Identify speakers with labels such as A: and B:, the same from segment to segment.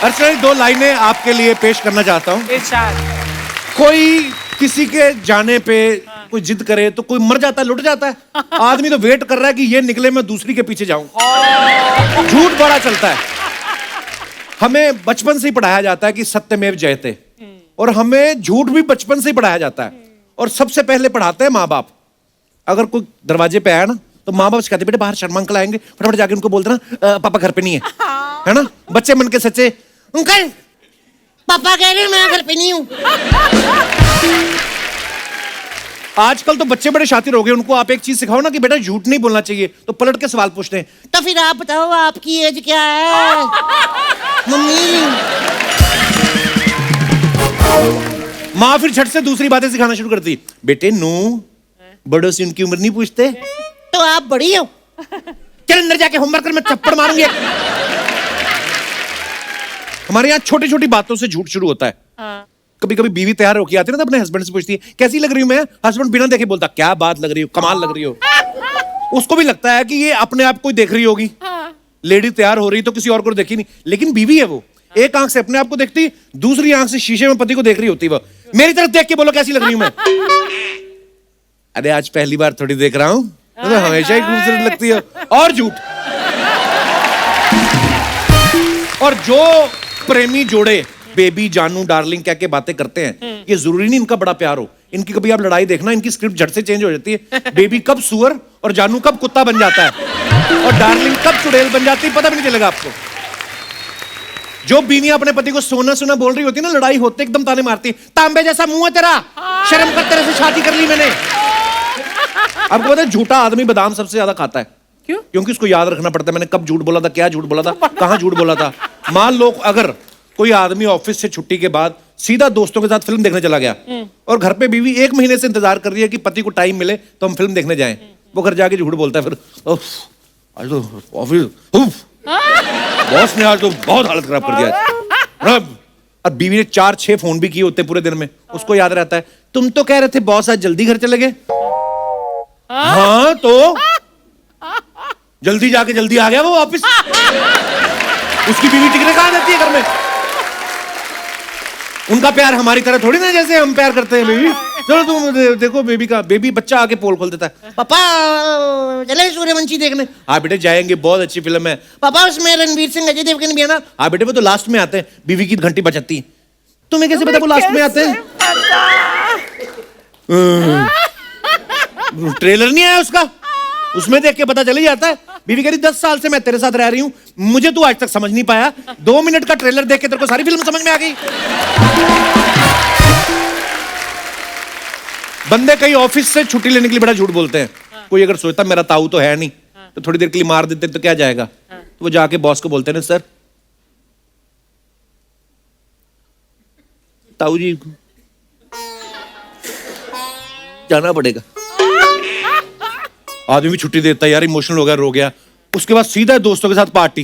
A: अर्चना, 2 लाइनें आपके लिए पेश करना चाहता हूँ। कोई किसी के जाने पे कोई जिद करे तो कोई मर जाता है, लुट जाता है। आदमी तो वेट कर रहा है कि ये निकले, मैं दूसरी के पीछे जाऊं। झूठ बड़ा चलता है। हमें बचपन से ही पढ़ाया जाता है कि सत्यमेव जयते, और हमें झूठ भी बचपन से ही पढ़ाया जाता है। और सबसे पहले पढ़ाते हैं माँ बाप। अगर कोई दरवाजे पे आया ना तो माँ बाप कहते बेटे बाहर शर्मा अंकल आएंगे, फटाफट जाके उनको बोलते ना पापा घर पे नहीं है ना। बच्चे मन के सच्चे, अंकल पापा कह रहे हैं मैं घर पे नहीं हूं। आजकल तो बच्चे बड़े शातिर हो गए, उनको आप एक चीज सिखाओ ना कि बेटा झूठ नहीं बोलना चाहिए तो पलट के सवाल पूछते हैं, तो फिर आप बताओ आपकी एज क्या है मम्मी। माँ फिर झट से दूसरी बातें सिखाना शुरू करती, बेटे नो बड़ों से उनकी उम्र नहीं पूछते। तो आप बड़ी हो, चल अंदर जाके होमवर्क कर, मैं चप्पड़ मारूंगी। हमारे यहाँ छोटी छोटी बातों से झूठ शुरू होता है। कभी कभी बीवी तैयार होके आती है ना तो अपने हस्बैंड से पूछती है कैसी लग रही हूं मैं। हस्बैंड बिना देखे बोलता क्या बात लग रही हो, कमाल लग रही हो। उसको भी लगता है कि ये अपने आप को देख रही होगी। लेडी तैयार हो रही तो किसी और को देखी नहीं, लेकिन बीवी है वो, एक आंख से अपने आप को देखती, दूसरी आंख से शीशे में पति को देख रही होती। वो मेरी तरफ देख के बोलो कैसी लग रही हूं मैं। अरे आज पहली बार थोड़ी देख रहा हूं, तो हमेशा ही खूबसूरत लगती है। और झूठ। और जो प्रेमी जोड़े बेबी जानू डार्लिंग कह के बातें करते हैं, ये जरूरी नहीं इनका बड़ा प्यार हो। इनकी कभी आप लड़ाई देखना, इनकी स्क्रिप्ट झट से चेंज हो जाती है। बेबी कब सुअर और जानू कब कुत्ता बन जाता है, और डार्लिंग कब चुड़ैल बन जाती है, पता भी नहीं चलेगा आपको। जो बीवियां अपने पति को सोना सोना बोल रही होती है ना, लड़ाई होते एकदम ताने मारती, तांबे जैसा मुंह है तेरा, शर्म कर, तेरे से शादी कर ली मैंने। आपको पता है झूठा आदमी बादाम सबसे ज्यादा खाता है। क्यों? क्योंकि उसको याद रखना पड़ता है मैंने कब झूठ बोला था, क्या झूठ बोला था, कहां झूठ बोला था। मान लो अगर कोई आदमी ऑफिस से छुट्टी के बाद सीधा दोस्तों के साथ फिल्म देखने चला गया, और घर पे बीवी 1 महीने से इंतजार कर रही है कि पति को टाइम मिले तो हम फिल्म देखने जाएं, वो घर जाके झूठ बोलता है फिर, आज तो ऑफिस बॉस ने आज तो बहुत हालत खराब कर दिया। और बीवी ने 4-6 फोन भी किए होते पूरे दिन में, उसको याद रहता है तुम तो कह रहे थे बॉस आज जल्दी घर चले गए। हाँ तो जल्दी जाके जल्दी आ गया वो वापिस। उसकी बीवी टिकने कहां देती है घर में। उनका प्यार हमारी तरह थोड़ी ना जैसे हम प्यार करते हैं बेबी। चलो तुम देखो बेबी का, बेबी बच्चा आके पोल खोल देता है, पापा चले सूर्यवंशी देखने। हाँ बेटे जाएंगे, बहुत अच्छी फिल्म है। पापा उसमें रणवीर सिंह अजय देवगन भी है ना। हाँ बेटे वो तो लास्ट में आते हैं, बीवी की घंटी बजाती है। तुम्हें कैसे पता वो लास्ट में आते हैं? ट्रेलर नहीं आया उसका, उसमें देख के पता चल ही जाता है। बीवी कह रही 10 साल से मैं तेरे साथ रह रही हूं, मुझे तू आज तक समझ नहीं पाया, 2 मिनट का ट्रेलर देख के तेरे को सारी फिल्म समझ में आ गई। बंदे कई ऑफिस से छुट्टी लेने के लिए बड़ा झूठ बोलते हैं। कोई अगर सोचता मेरा ताऊ तो है नहीं तो थोड़ी देर के लिए मार देते तो क्या जाएगा, तो वो जाके बॉस को बोलते हैं ना सर ताऊ जी जाना पड़ेगा। आदमी भी छुट्टी देता है यार, इमोशनल हो गया, रो गया। उसके बाद सीधा दोस्तों के साथ पार्टी,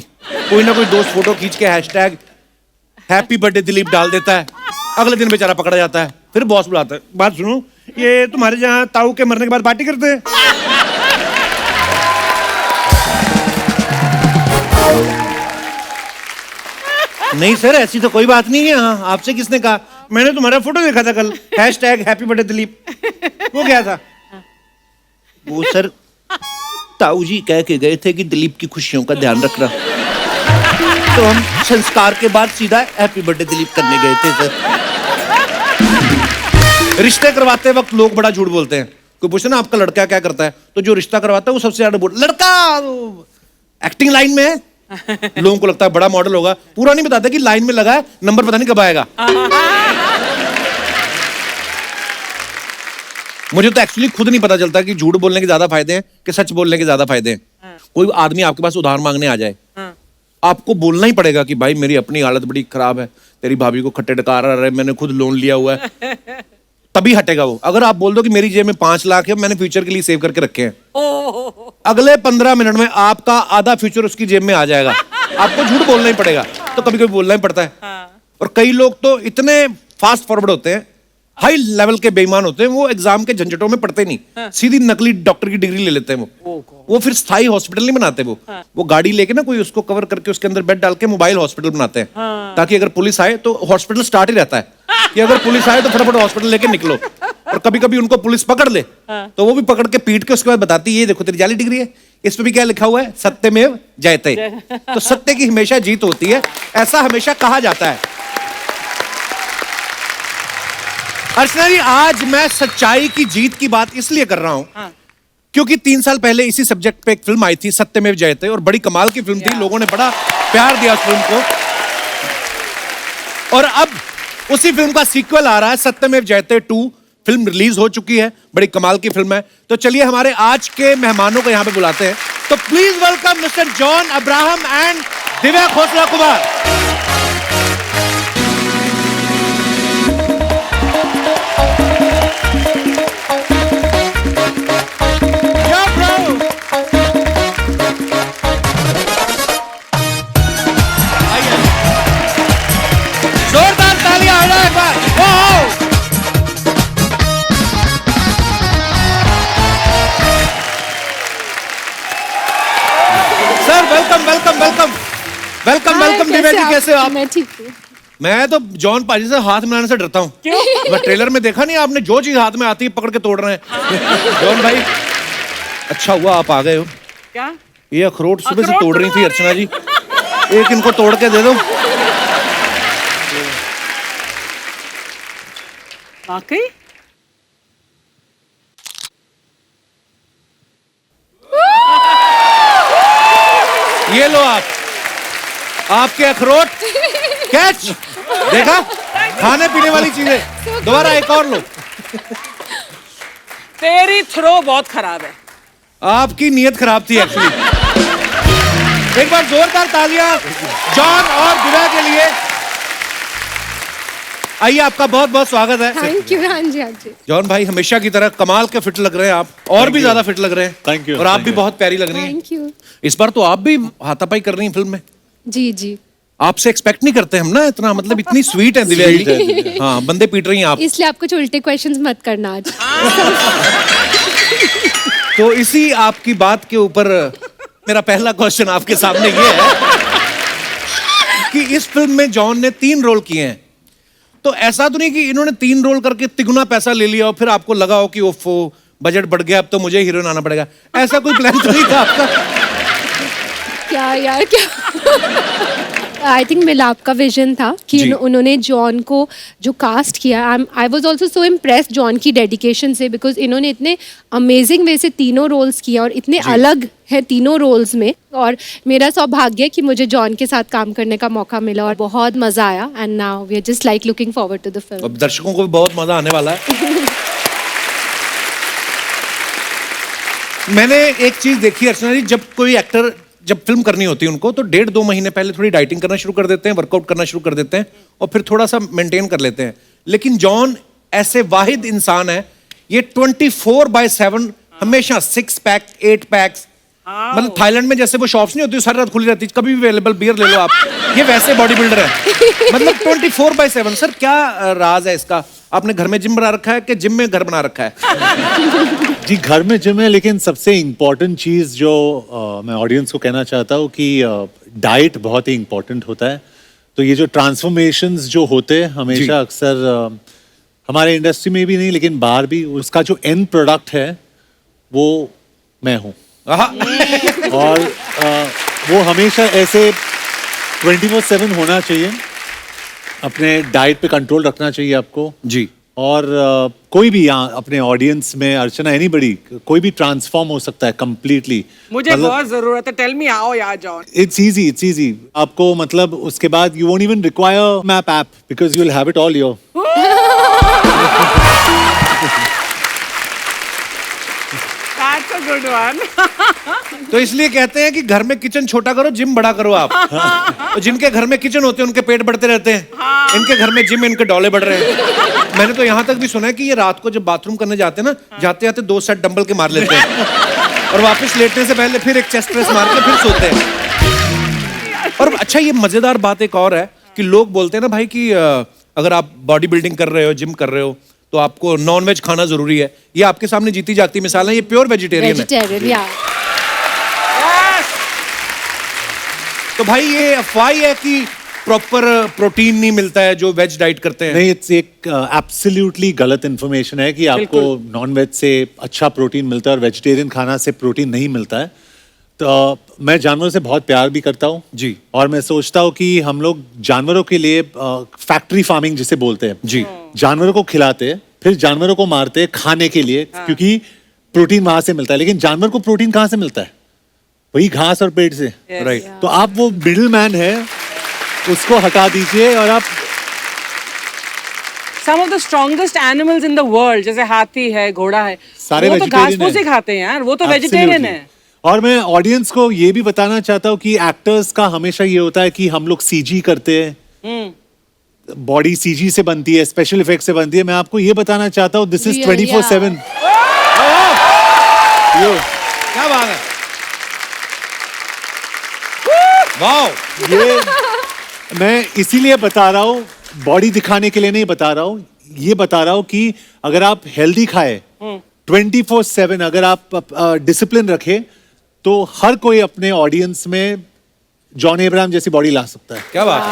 A: कोई ना कोई दोस्त फोटो खींच के हैशटैग हैप्पी बर्थडे दिलीप डाल देता है। अगले दिन बेचारा पकड़ा जाता है। फिर बॉस बुलाता है, बात सुनो ये तुम्हारे जहां ताऊ के मरने के बाद पार्टी करते हैं। नहीं सर ऐसी तो कोई बात नहीं है। हाँ आपसे किसने कहा? मैंने तुम्हारा फोटो देखा था कल, हैशटैग हैप्पी बर्थडे दिलीप। वो क्या था? वो सर ताऊ जी कह के गए थे कि दिलीप की खुशियों का ध्यान रखना, तो हम संस्कार के बाद सीधा हैप्पी बर्थडे दिलीप करने गए थे सर। रिश्ते करवाते वक्त लोग बड़ा झूठ बोलते हैं। कोई पूछे ना आपका लड़का क्या करता है, तो जो रिश्ता करवाता है वो सबसे ज्यादा बोल, लड़का एक्टिंग लाइन में है। लोगों को लगता है बड़ा मॉडल होगा, पूरा नहीं बताता कि लाइन में लगा है, नंबर पता नहीं कब आएगा। मुझे तो एक्चुअली खुद नहीं पता चलता कि झूठ बोलने के ज्यादा फायदे हैं कि सच बोलने के ज्यादा फायदे हैं। कोई आदमी आपके पास उधार मांगने आ जाए, आपको बोलना ही पड़ेगा कि भाई मेरी अपनी हालत बड़ी खराब है, तेरी भाभी को खट्टे डकार आ रहा है, मैंने खुद लोन लिया हुआ है, तभी हटेगा वो। अगर आप बोल दो कि मेरी जेब में 5 लाख है, मैंने फ्यूचर के लिए सेव करके रखे हैं, अगले 15 मिनट में आपका आधा फ्यूचर उसकी जेब में आ जाएगा। आपको झूठ बोलना ही पड़ेगा, तो कभी कभी बोलना ही पड़ता है। और कई लोग तो इतने फास्ट फॉरवर्ड होते हैं, हाई लेवल के बेईमान होते हैं, वो एग्जाम के झंझटों में पढ़ते नहीं, सीधी नकली डॉक्टर की डिग्री ले लेते हैं वो। वो फिर स्थायी हॉस्पिटल नहीं बनाते वो गाड़ी लेके ना कोई उसको कवर करके उसके अंदर बेड डाल के मोबाइल हॉस्पिटल बनाते हैं, ताकि अगर पुलिस आए तो हॉस्पिटल स्टार्ट ही रहता है कि अगर पुलिस आए तो फटाफट हॉस्पिटल लेके निकलो। और कभी कभी उनको पुलिस पकड़ ले तो वो भी पकड़ के पीट के उसके बाद बताती है, ये देखो तेरी जाली डिग्री है, इस पे भी क्या लिखा हुआ है, सत्यमेव जयते। तो सत्य की हमेशा जीत होती है, ऐसा हमेशा कहा जाता है। अर्चना जी, आज मैं सच्चाई की जीत की बात इसलिए कर रहा हूं क्योंकि 3 साल पहले इसी सब्जेक्ट पे एक फिल्म आई थी, सत्यमेव जयते, और बड़ी कमाल की फिल्म थी, लोगों ने बड़ा प्यार दिया उस फिल्म को। और अब उसी फिल्म का सीक्वल आ रहा है, सत्यमेव जयते 2। फिल्म रिलीज हो चुकी है, बड़ी कमाल की फिल्म है। तो चलिए हमारे आज के मेहमानों को यहां पे बुलाते हैं। तो please welcome mister John Abraham and Divya Khosla Kumar. जोरदार तालियां हो जाए एक बार। Sir welcome welcome welcome welcome welcome. Divya ji कैसे हो आप?
B: मैं ठीक हूँ।
A: मैं तो जॉन पाजी से हाथ मिलाने से डरता हूँ।
B: क्यों?
A: मैं ट्रेलर में देखा नहीं आपने, जो चीज हाथ में आती है पकड़ के तोड़ रहे हैं। जॉन भाई अच्छा हुआ आप आ गए हो।
B: क्या?
A: ये अखरोट सुबह से तोड़ रही थी अर्चना जी, एक इनको तोड़ के दे दो।
B: वाकई?
A: ये लो आप, आपके अखरोट कैच। देखा, खाने पीने वाली चीजें। दोबारा एक और लो।
B: तेरी थ्रो बहुत खराब है।
A: आपकी नीयत खराब थी एक्चुअली। एक बार जोरदार तालियां जॉन और दिव्या के लिए। आइए, आपका बहुत बहुत स्वागत है।
C: Thank you. हाँ जी, हाँ जी।
A: जॉन भाई हमेशा की तरह कमाल के फिट लग रहे हैं आप, और भी ज्यादा फिट लग रहे हैं।
D: Thank you.
A: और आप भी बहुत प्यारी लग रही हैं।
C: Thank you.
A: इस बार तो आप भी हाथापाई कर रही हैं फिल्म में।
C: जी जी।
A: आपसे एक्सपेक्ट नहीं करते हम ना इतना, मतलब इतनी स्वीट है दिव्या जी। हाँ, बंदे पीट रही हैं आप।
C: इसलिए आपको उल्टे क्वेश्चंस मत करना आज।
A: तो इसी आपकी बात के ऊपर मेरा पहला क्वेश्चन आपके सामने ये है कि इस फिल्म में जॉन ने 3 रोल किए हैं, तो ऐसा तो नहीं कि इन्होंने 3 रोल करके तिगुना पैसा ले लिया और फिर आपको लगा हो कि ओफो बजट बढ़ गया, अब तो मुझे हीरोइन आना पड़ेगा, ऐसा कोई प्लान तो नहीं था आपका?
C: क्या यार, क्या? आई थिंक मिलाप का विजन था कि उन्होंने जॉन को जो कास्ट किया, I was also so impressed John की डेडिकेशन से, बिकॉज इन्होंने इतने अमेजिंग वे से तीनों रोल्स किया और इतने अलग है तीनों रोल्स में। और मेरा सौभाग्य है कि मुझे जॉन के साथ काम करने का मौका मिला और बहुत मजा आया। And now we are just like looking forward to the film.
A: अब दर्शकों को भी बहुत मजा आने वाला है। मैंने एक चीज देखी अर्चना जी, जब कोई एक्टर जब फिल्म करनी होती है उनको तो 1.5-2 महीने पहले थोड़ी डाइटिंग करना शुरू कर देते हैं, वर्कआउट करना शुरू कर देते हैं और फिर थोड़ा सा मेंटेन कर लेते हैं। लेकिन जॉन ऐसे वाहिद इंसान है, ये 24/7 हमेशा 6 पैक 8 पैक्स, मतलब थाईलैंड में जैसे वो शॉप्स नहीं होती सारी रात खुली रहती, कभी भी अवेलेबल बियर ले लो आप, ये वैसे बॉडी बिल्डर है। मतलब 24/7। सर क्या राज है इसका? आपने घर में जिम बना रखा है कि जिम में घर बना रखा है?
D: जी घर में जिम है, लेकिन सबसे इम्पोर्टेंट चीज़ जो मैं ऑडियंस को कहना चाहता हूँ कि डाइट बहुत ही इम्पोर्टेंट होता है। तो ये जो ट्रांसफॉर्मेशंस जो होते हैं हमेशा अक्सर हमारे इंडस्ट्री में भी नहीं लेकिन बाहर भी, उसका जो एंड प्रोडक्ट है वो मैं हूँ। और वो हमेशा ऐसे 24/7 होना चाहिए, अपने डाइट पे कंट्रोल रखना चाहिए आपको
A: जी।
D: और कोई भी यहाँ अपने ऑडियंस में, अर्चना एनीबडी, कोई भी ट्रांसफॉर्म हो सकता है कंप्लीटली।
B: मुझे बहुत जरूरत है, टेल मी हाउ यार जॉन।
D: इट्स इजी आपको, मतलब उसके बाद you won't even require map app because you will have it all your.
B: That's a good one.
A: तो इसलिए कहते हैं कि घर में किचन छोटा करो, जिम बड़ा करो आप। तो जिनके घर में किचन होते हैं उनके पेट बढ़ते रहते हैं, इनके घर में जिम, इनके डोले बढ़ रहे हैं। मैंने तो यहाँ तक भी सुना है कि ये रात को जब बाथरूम करने जाते हैं ना, जाते जाते 2 सेट डंबल के मार लेते हैं और वापस लेटने से पहले फिर एक चेस्ट प्रेस मार के फिर सोते हैं। और अच्छा, ये मजेदार बात एक और है कि लोग बोलते हैं ना भाई कि अगर आप बॉडी बिल्डिंग कर रहे हो, जिम कर रहे हो, तो आपको नॉन वेज खाना जरूरी है। ये आपके सामने जीती जाती मिसाल है, ये प्योर वेजिटेरियन है। तो भाई ये अफवाह है कि प्रॉपर प्रोटीन नहीं मिलता है जो वेज डाइट करते हैं?
D: नहीं, इट्स एक एब्सोल्युटली गलत इन्फॉर्मेशन है कि आपको नॉन वेज से अच्छा प्रोटीन मिलता है और वेजिटेरियन खाना से प्रोटीन नहीं मिलता है। तो मैं जानवरों से बहुत प्यार भी करता हूँ
A: जी।
D: और मैं सोचता हूँ कि हम लोग जानवरों के लिए फैक्ट्री फार्मिंग जिसे बोलते हैं
A: जी,
D: जानवरों को खिलाते हैं, फिर जानवरों को मारते हैं खाने के लिए, क्योंकि प्रोटीन वहां से मिलता है। लेकिन जानवर को प्रोटीन कहाँ से मिलता है? वही घास और पेट से।
A: राइट।
D: तो आप वो मिडिल मैन है, उसको हटा दीजिए और आप
B: Some of the strongest animals in the world, जैसे हाथी है, घोड़ा है,
D: सारे
B: वो तो घास
D: vegetarian
B: फूस ही
D: हैं।
B: खाते हैं यार, वो तो वेजिटेरियन
D: Absolutely.
B: है।
D: और मैं ऑडियंस को ये भी बताना चाहता हूँ कि एक्टर्स का हमेशा ये होता है कि हम लोग सीजी करते हैं, बॉडी सीजी से बनती है, स्पेशल इफेक्ट से बनती है। मैं आपको ये बताना चाहता हूँ, दिस इज
C: Real,
D: 24/7।
A: क्या बात है, वाह।
D: ये मैं इसीलिए बता रहा हूँ, बॉडी दिखाने के लिए नहीं बता रहा हूँ, ये बता रहा हूँ कि अगर आप हेल्दी खाए 24/7, अगर आप डिसिप्लिन रखे, तो हर कोई अपने ऑडियंस में जॉन अब्राहम जैसी बॉडी ला सकता है।
A: क्या बात है,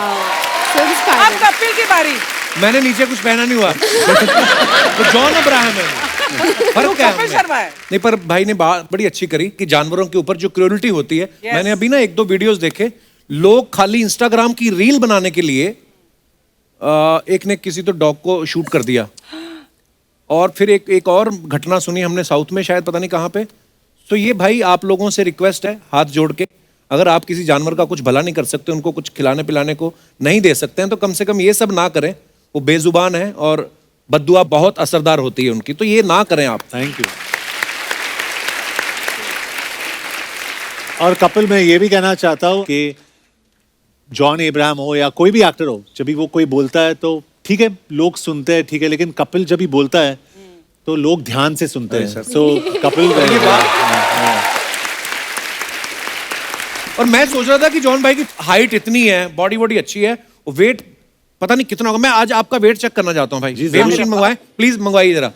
C: So
B: अब
C: inspiring.
B: कपिल की बारी।
A: मैंने नीचे कुछ पहना नहीं हुआ। तो जॉन अब्राहम है, फर्क क्या है
B: कपिल
A: उनमें?
B: शर्मा है।
A: नहीं, पर भाई ने बात बड़ी अच्छी करी कि जानवरों के ऊपर जो क्रूरल्टी होती है।
B: Yes.
A: मैंने अभी ना 1-2 वीडियोस देखे, लोग खाली इंस्टाग्राम की रील बनाने के लिए एक ने किसी तो डॉग को शूट कर दिया, और फिर एक और घटना सुनी हमने साउथ में, शायद पता नहीं कहाँ पे। तो ये भाई आप लोगों से रिक्वेस्ट है, हाथ जोड़ के, अगर आप किसी जानवर का कुछ भला नहीं कर सकते, उनको कुछ खिलाने पिलाने को नहीं दे सकते हैं, तो कम से कम ये सब ना करें। वो बेजुबान है और बद्दुआ बहुत असरदार होती है उनकी, तो ये ना करें आप।
D: Thank you. और कपिल, मैं ये भी कहना चाहता हूँ कि जॉन अब्राहम हो या कोई भी एक्टर हो, जब भी वो कोई बोलता है तो ठीक है, लोग सुनते हैं, ठीक है, लेकिन कपिल जब भी बोलता है तो लोग ध्यान से सुनते हैं। सो कपिल,
A: और मैं सोच रहा था कि जॉन भाई की हाइट इतनी है, बॉडी बॉडी अच्छी है, वेट पता नहीं कितना होगा। मैं आज आपका वेट चेक करना चाहता हूँ भाई।
D: जी,
A: वेट
D: जरूर।
A: मशीन मंगवाएं प्लीज, मंगवाइए जरा।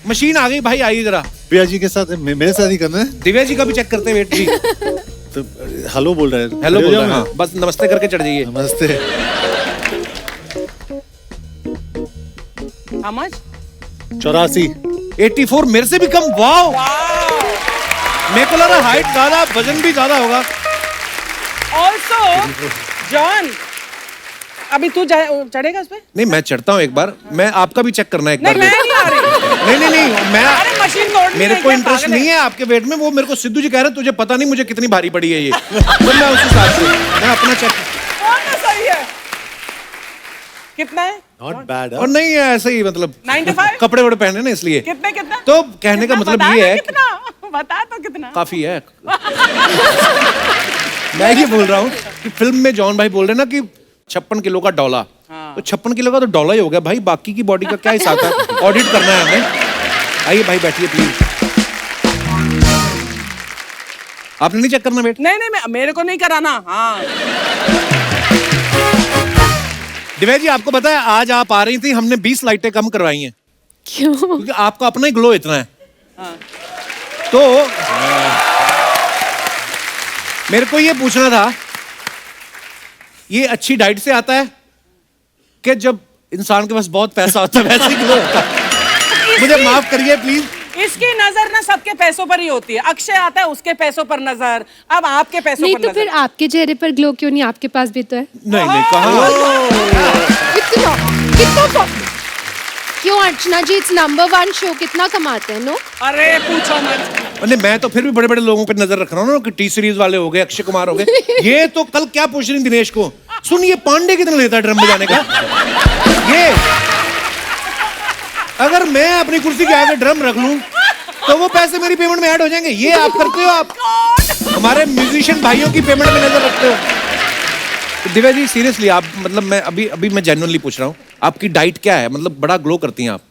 A: मशीन आ गई भाई, आइए जरा।
D: प्रिया जी के साथ मेरे साथ ही करना है।
A: दिव्या जी का भी चेक करते हैं वेट जी।
D: तो हेलो बोल रहे हैं।
A: हेलो बोल रहे हैं, हाँ, बस नमस्ते करके चढ़ जाइए।
D: नमस्ते।
B: How much?
D: 84।
A: 84, मेरे से भी कम। वाओ, मेरे को लगा हाइट ज्यादा, वजन भी ज्यादा होगा।
B: Also, जॉन, अभी तू चढ़ेगा उस पे?
A: नहीं, मैं चढ़ता हूँ एक बार, मैं आपका भी चेक करना है एक
B: नहीं,
A: बार।
B: मैं नहीं आ रही।
A: नहीं, मैं
B: अरे मशीन तोड़नी
A: मेरे
B: है,
A: को
B: क्या
A: इंटरेस्ट
B: पागल है?
A: नहीं है आपके वेट में। वो मेरे को सिद्धू जी कह रहे हैं तुझे पता नहीं मुझे कितनी भारी पड़ी है ये। तो मैं उस हिसाब से मैं अपना चेक।
B: कौन सा सही है? कितना है?
D: Not bad.
A: और नहीं है ऐसे ही, मतलब
B: 95?
A: कपड़े वड़े पहने ना इसलिए।
B: कितने कितना?
A: तो कहने का
B: कितना?
A: मतलब
B: बता
A: ये
B: ना
A: है,
B: कितना? बता तो कितना?
A: काफी है। मैं ये बोल रहा हूँ कि फिल्म में जॉन भाई बोल रहे हैं ना कि 56 किलो का डॉला, तो 56 किलो का तो डॉला ही हो गया भाई, बाकी की बॉडी का क्या हिसाब है? ऑडिट करना है हमें। आइए भाई बैठिए प्लीज। आपने नहीं चेक करना वेट?
B: नहीं, मेरे को नहीं कराना। हाँ,
A: दिव्या जी आपको पता है आज आप आ रही थी, हमने 20 लाइटें कम करवाई हैं
C: क्यों?
A: क्योंकि आपका अपना ही ग्लो इतना है।
B: हाँ।
A: तो मेरे को ये पूछना था, ये अच्छी डाइट से आता है कि जब इंसान के पास बहुत पैसा होता है वैसे ही ग्लो होता है? मुझे माफ करिए प्लीज।
B: इसकी नजर ना सबके पैसों पर ही होती है। अक्षय आता है, उसके पैसों पर नजर, अब आपके पैसों
C: नहीं
B: पर
C: तो
B: नजर।
C: फिर आपके चेहरे पर ग्लो क्यों नहीं? आपके पास भी तो है।
A: नहीं कहाँ।
C: कितना कितना क्यों अर्चना जी? इट्स नंबर 1 शो, कितना कमाते हैं? नो,
B: अरे पूछो मत।
A: नहीं, मैं तो फिर भी बड़े बड़े लोगों पे नजर रख रहा हूँ ना, कि टी सीरीज वाले हो गए, अक्षय कुमार हो गए। ये तो कल क्या पूछ रही दिनेश को, सुन ये पांडे कितना लेता है ड्रम बजाने का? ये अगर मैं अपनी कुर्सी के आगे ड्रम रख लूं तो वो पैसे मेरी पेमेंट में ऐड हो जाएंगे। ये आप करते हो, आप हमारे म्यूजिशियन भाइयों की पेमेंट में नजर रखते हो। तो दिव्या जी सीरियसली आप, मतलब मैं अभी मैं जेन्युइनली पूछ रहा हूँ, आपकी डाइट क्या है? मतलब बड़ा ग्लो करती हैं आप।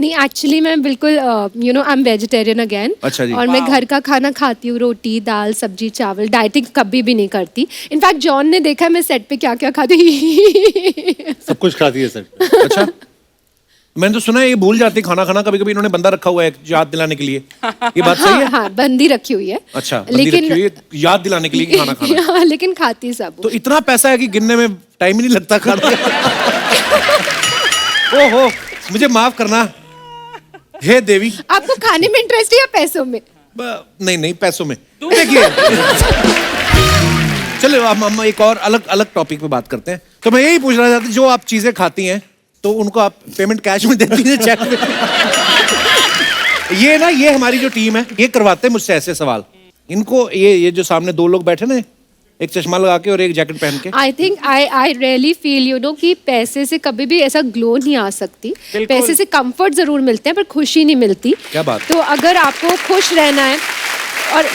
C: नहीं एक्चुअली मैं बिल्कुल आई एम वेजिटेरियन अगेन।
A: अच्छा जी।
C: और मैं घर का खाना खाती हूँ, रोटी दाल सब्जी चावल, डाइटिंग कभी भी नहीं करती। इनफैक्ट जॉन ने देखा है मैं सेट पे क्या क्या खाती।
D: सब कुछ खाती है सर।
A: अच्छा, मैंने तो सुना है ये भूल जाती खाना खाना, कभी कभी इन्होंने बंदा रखा हुआ है याद दिलाने के लिए, ये बात सही है?
C: हाँ, बंदी रखी हुई है।
A: अच्छा, बंदी रखी हुई है याद दिलाने के लिए कि खाना खाना।
C: हाँ, लेकिन खाती सब।
A: तो इतना पैसा है कि गिनने में टाइम ही नहीं लगता खाने ओहो, मुझे माफ करना हे देवी।
C: आपको खाने में इंटरेस्ट है या पैसों में?
A: नहीं पैसों में। देखिए चलो हम एक और अलग अलग टॉपिक पे बात करते हैं। तो मैं यही पूछना चाहता हूँ, जो आप चीजें खाती हैं तो उनको आप पेमेंट कैश में देती हैं चेक में? ये हमारी जो टीम है ये करवाते हैं मुझसे ऐसे सवाल। इनको ये जो सामने दो लोग बैठे ना, एक चश्मा लगा के और एक जैकेट पहन के,
C: I think I really feel you know कि पैसे से कभी भी ऐसा ग्लो नहीं आ सकती। पैसे से कंफर्ट जरूर मिलते हैं पर खुशी नहीं मिलती।
A: क्या बात।
C: तो अगर आपको खुश रहना है, और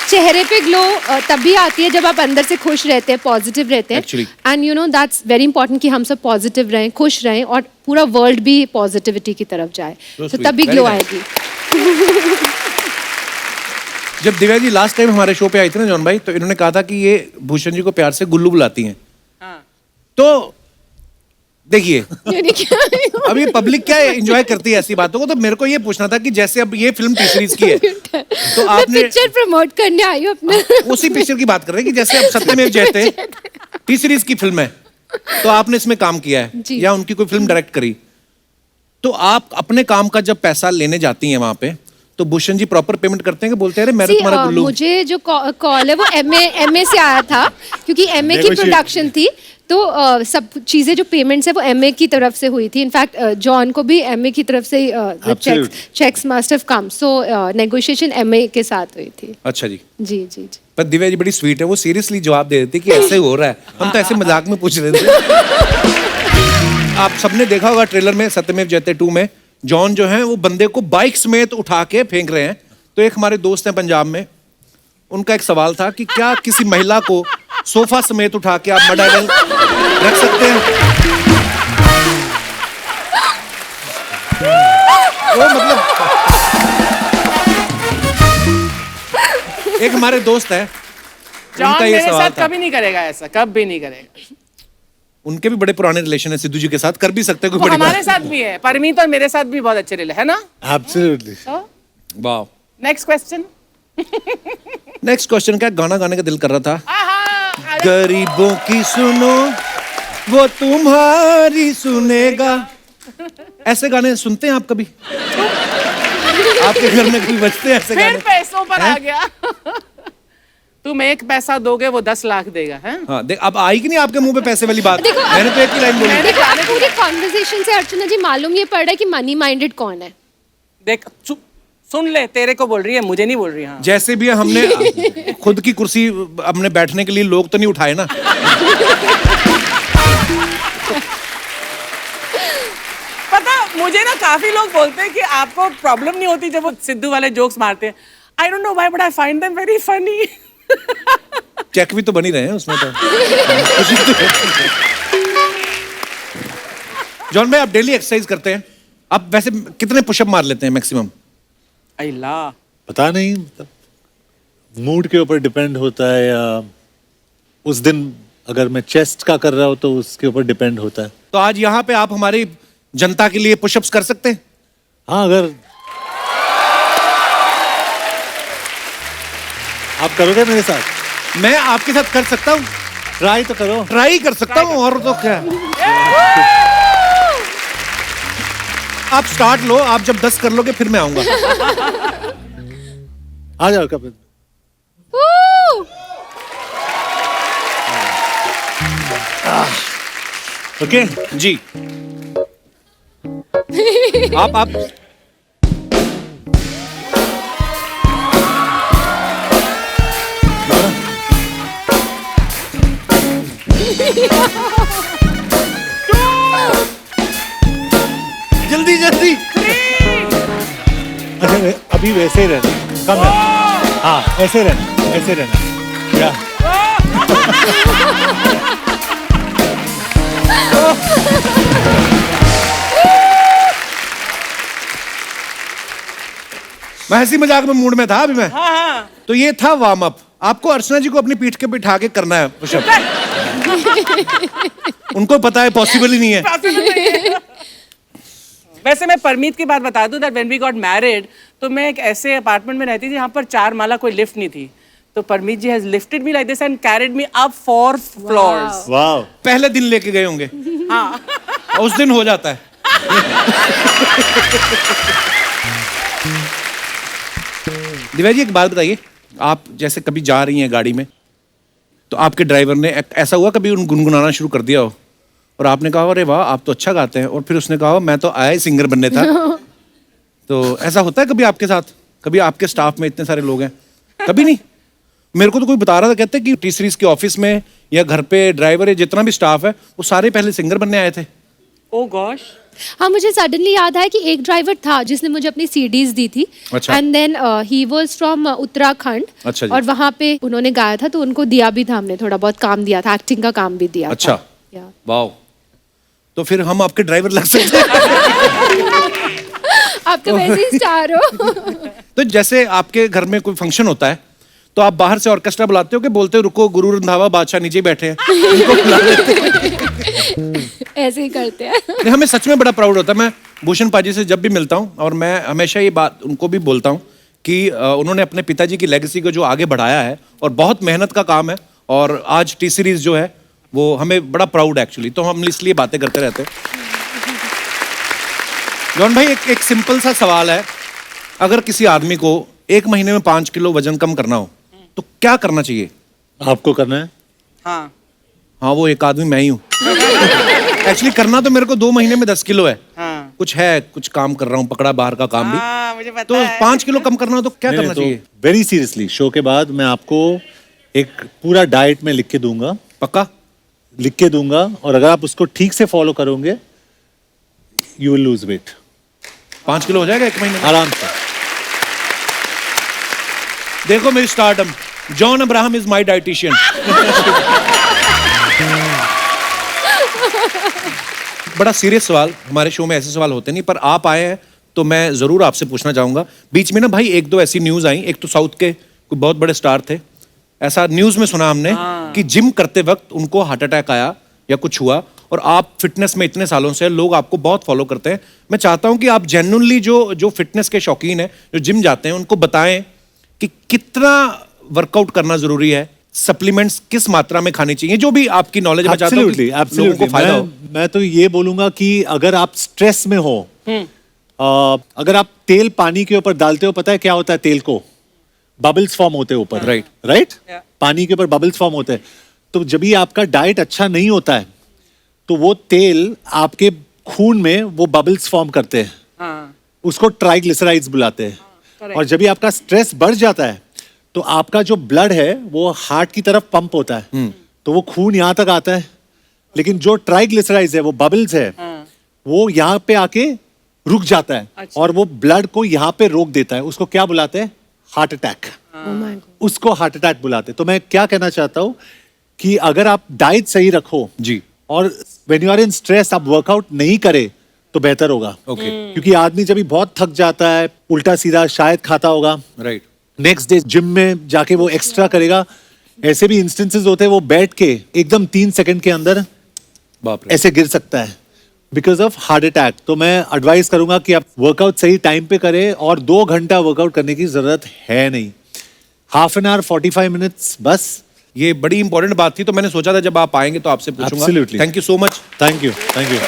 C: चेहरे पे ग्लो तभी आती है जब आप अंदर से खुश रहते हैं, पॉजिटिव रहते हैं। And you know that's very important कि हम सब पॉजिटिव रहें, खुश रहें और पूरा वर्ल्ड भी पॉजिटिविटी की तरफ जाए, तो तभी ग्लो आएगी।
A: जब दिव्या जी लास्ट टाइम हमारे शो पे आई थी ना जॉन भाई, तो इन्होंने कहा था कि ये भूषण जी को प्यार से गुल्लू बुलाती हैं। तो देखिए अब ये पब्लिक क्या एंजॉय करती है ऐसी बातों को, तो मेरे को ये पूछना था कि जैसे अब ये फिल्म टी सीरीज की है तो आपने
C: पिक्चर प्रमोट करने आई हूँ अपना।
A: उसी पिक्चर की बात कर रहे हैं कि जैसे अब सत्यमेव जयते टी सीरीज की फिल्म है, तो आपने इसमें काम किया है या उनकी कोई फिल्म डायरेक्ट करी, तो आप अपने काम का जब पैसा लेने जाती हैं वहां पे, तो भूषण जी प्रॉपर पेमेंट करते हैं कि बोलते हैं अरे मेरा तुम्हारा गुल्लू?
C: मुझे जो कॉल है वो एमए से आया था, क्योंकि एमए की प्रोडक्शन थी, तो सब चीजें जो पेमेंट्स है वो एमए की तरफ से हुई थी। इनफैक्ट जॉन को भी एमए की तरफ से cheques must have come, so negotiation MA के साथ हुई थी।
A: अच्छा जी
C: जी जी जी।
A: पर दिव्या जी बड़ी स्वीट है, वो सीरियसली जवाब दे देती कि ऐसे हो रहा है, हम तो ऐसे मजाक में पूछ रहे थे। आप सबने देखा होगा ट्रेलर में सत्यमेव जयते 2 में जॉन जो है वो बंदे को बाइक समेत उठा के फेंक रहे हैं। तो एक हमारे दोस्त हैं पंजाब में, उनका एक सवाल था कि क्या किसी महिला को सोफा समेत उठा के आप मडाइल रख सकते हैं? वो मतलब एक हमारे दोस्त है,
B: जॉन मेरे साथ कभी नहीं करेगा ऐसा, कभी नहीं करेगा।
A: उनके भी बड़े पुराने रिलेशन है सिद्धू जी के साथ, कर भी सकते हैं कोई बड़ी
B: हमारे साथ भी है, परमीत और मेरे साथ भी बहुत अच्छे रिले है ना?
D: एब्सोल्युटली।
A: वाह।
B: Next question.
A: नेक्स्ट क्वेश्चन क्या, गाना गाने का दिल कर रहा था। गरीबों की सुनो वो तुम्हारी सुनेगा। ऐसे गाने सुनते हैं आप कभी? आपके घर में कभी बजते हैं ऐसे गाने?
B: फिर पैसों पर आ गया। तुम 1 पैसा दोगे वो 10 लाख देगा, है?
A: हाँ, देख अब आई कि नहीं आपके मुंह पे पैसे वाली बात? मैंने तो एक ही लाइन बोली।
C: देखो पूरी कॉन्वर्सेशन से अर्चना जी मालूम ये पड़ रहा है कि मनी माइंडेड कौन है।
B: देख सुन ले, तेरे को बोल रही है, मुझे नहीं बोल रही। हाँ।
A: जैसे भी हमने खुद की कुर्सी अपने बैठने के लिए लोग तो नहीं उठाए ना।
B: पता मुझे ना काफी लोग बोलते हैं कि आपको प्रॉब्लम नहीं होती जब वो सिद्धू वाले जोक्स मारते हैं। I don't know why but I find them very funny.
A: Cheque भी तो बनी रहे हैं उसमें तो। जॉन भाई आप डेली एक्सरसाइज करते हैं, आप वैसे कितने पुशअप मार लेते हैं मैक्सिमम?
B: अल्लाह
D: पता नहीं, मूड के ऊपर डिपेंड होता है, या उस दिन अगर मैं चेस्ट का कर रहा हूँ तो उसके ऊपर डिपेंड होता है।
A: तो आज यहाँ पे आप हमारी जनता के लिए पुशअप्स कर सकते हैं?
D: हाँ, अगर आप करोगे मेरे साथ?
A: मैं आपके साथ कर सकता हूँ,
D: ट्राई तो करो।
A: ट्राई कर सकता हूँ, और तो क्या। आप स्टार्ट लो, आप जब 10 कर लोगे फिर मैं आऊंगा।
D: आ जाओ कपिल।
A: ओके जी। आप जल्दी जल्दी।
D: अच्छा अभी वैसे ही रहना, कम है। हाँ ऐसे रहना, ऐसे रहना या।
A: मैं हंसी मजाक में मूड में था अभी मैं।
B: हाँ हाँ।
A: तो ये था वार्म अप। आपको अर्चना जी को अपनी पीठ के बिठा के करना है पुशअप। उनको पता है पॉसिबल ही नहीं है।
B: वैसे मैं परमीत की बात बता दूं that when we got married तो मैं एक ऐसे अपार्टमेंट में रहती थी जहाँ पर 4 माला कोई लिफ्ट नहीं थी तो Parmeet ji has lifted me like this and carried me up 4 floors
D: वाह
A: पहले दिन लेके गए होंगे
B: हाँ
A: उस दिन हो जाता है। दिव्या जी एक बात बताइए, आप जैसे कभी जा रही हैं गाड़ी में तो आपके ड्राइवर ने ऐसा हुआ कभी उन गुनगुनाना शुरू कर दिया हो और आपने कहा अरे वाह आप तो अच्छा गाते हैं, और फिर उसने कहा मैं तो आया ही सिंगर बनने था। तो ऐसा होता है कभी आपके साथ? कभी आपके स्टाफ में इतने सारे लोग हैं? कभी नहीं? मेरे को तो कोई बता रहा था, कहते कि टी सीरीज के ऑफिस में या घर पे ड्राइवर है जितना भी स्टाफ है वो सारे पहले सिंगर बनने आए थे।
B: ओह गॉश।
C: हाँ मुझे सडनली याद आया कि एक ड्राइवर था जिसने मुझे अपनी सीडीज दी थी
A: अच्छा।
C: And then he was from Uttarakhand
A: अच्छा जी।
C: और वहाँ पे उन्होंने गाया था तो उनको दिया भी था, हमने थोड़ा बहुत काम दिया था, एक्टिंग का काम भी दिया
A: अच्छा
C: था। Yeah.
A: वाह, तो फिर हम आपके ड्राइवर लग सकते हैं।
C: आप तो वैसे ही स्टार हो।
A: तो जैसे आपके घर में कोई फंक्शन होता है तो आप बाहर से ऑर्केस्ट्रा बुलाते हो कि बोलते हो रुको गुरु रंधावा बादशाह नीचे ही बैठे हैं उनको बुला लेते हैं?
C: ऐसे ही करते हैं।
A: नहीं, हमें सच में बड़ा प्राउड होता है। मैं भूषण पाजी से जब भी मिलता हूँ और मैं हमेशा ये बात उनको भी बोलता हूँ कि उन्होंने अपने पिताजी की लेगेसी को जो आगे बढ़ाया है और बहुत मेहनत का काम है, और आज टी सीरीज जो है वो हमें बड़ा प्राउड एक्चुअली, तो हम इसलिए बातें करते रहते हैं। जॉन भाई एक सिंपल सा सवाल है, अगर किसी आदमी को 1 महीने में 5 किलो वजन कम करना हो तो क्या करना चाहिए?
D: आपको करना है?
B: हाँ
A: हाँ वो एक आदमी मैं ही हूँ। एक्चुअली करना तो मेरे को 2 महीने में 10 किलो है।
B: हाँ
A: कुछ है, कुछ काम कर रहा हूँ, पकड़ा बाहर का काम भी।
B: हाँ मुझे पता
A: तो
B: है।
A: 5 किलो कम करना हो तो क्या करना चाहिए?
D: वेरी सीरियसली शो के बाद मैं आपको एक पूरा डाइट में लिख के दूंगा,
A: पक्का?
D: लिख के दूंगा, और अगर आप उसको ठीक से फॉलो करोगे you will lose weight.
A: 5 kilo हो जाएगा 1 महीने में?
D: आराम से।
A: देखो मेरी startup, John Abraham is my dietitian. बड़ा सीरियस सवाल, हमारे शो में ऐसे सवाल होते नहीं, पर आप आए हैं तो मैं जरूर आपसे पूछना चाहूंगा। बीच में ना भाई 1-2 ऐसी न्यूज आई, एक तो साउथ के कोई बहुत बड़े स्टार थे, ऐसा न्यूज में सुना हमने कि जिम करते वक्त उनको हार्ट अटैक आया या कुछ हुआ, और आप फिटनेस में इतने सालों से, लोग आपको बहुत फॉलो करते हैं। मैं चाहता हूं कि आप जेन्युइनली जो फिटनेस के शौकीन हैं, जो जिम जाते हैं, उनको बताएं कि कितना वर्कआउट करना जरूरी है, सप्लीमेंट्स किस मात्रा में खानी चाहिए, जो भी आपकी नॉलेज में चाहता हूं कि लोगों को फायदा हो।
D: मैं तो ये बोलूंगा कि अगर आप स्ट्रेस में हो, अगर आप तेल पानी के ऊपर डालते हो, पता है क्या होता है? तेल को बबल्स फॉर्म होते हैं ऊपर,
A: Right.
D: राइट?
B: Yeah.
D: पानी के ऊपर बबल्स फॉर्म होते हैं। तो जब भी आपका डाइट अच्छा नहीं होता है तो वो तेल आपके खून में वो बबल्स फॉर्म करते हैं,
B: हाँ
D: उसको ट्राइग्लिसराइड्स बुलाते हैं।
B: correct.
D: और जब भी आपका स्ट्रेस बढ़ जाता है तो आपका जो ब्लड है वो हार्ट की तरफ पंप होता है, तो वो खून यहाँ तक आता है, लेकिन जो ट्राइग्लिसराइड्स है, वो बबल्स है, वो यहाँ पे आके रुक जाता है।
B: अच्छा।
D: और वो ब्लड को यहाँ पे रोक देता है। उसको क्या बुलाते हैं? Heart attack.
C: Oh my God.
D: उसको हार्ट अटैक बुलाते हैं। तो मैं क्या कहना चाहता हूँ कि अगर आप डाइट सही रखो
A: जी,
D: और when you are in stress आप वर्कआउट नहीं करे तो बेहतर होगा।
A: ओके,
D: क्योंकि आदमी जब भी बहुत थक जाता है, उल्टा सीधा शायद खाता होगा,
A: राइट।
D: नेक्स्ट डे जिम में जाके वो एक्स्ट्रा करेगा। ऐसे भी इंस्टेंसेस होते हैं वो बैठ के एकदम 3 सेकंड के अंदर
A: बाप रे।
D: ऐसे गिर सकता है बिकॉज ऑफ हार्ट अटैक। तो मैं एडवाइस करूंगा कि आप वर्कआउट सही टाइम पे करें, और 2 घंटा वर्कआउट करने की जरूरत है नहीं, हाफ एन आवर 45 मिनट्स बस।
A: ये बड़ी इंपॉर्टेंट बात थी, तो मैंने सोचा था जब आप आएंगे तो आपसे पूछूंगा।
D: Absolutely.
A: Thank you so much.
D: Thank you, thank you.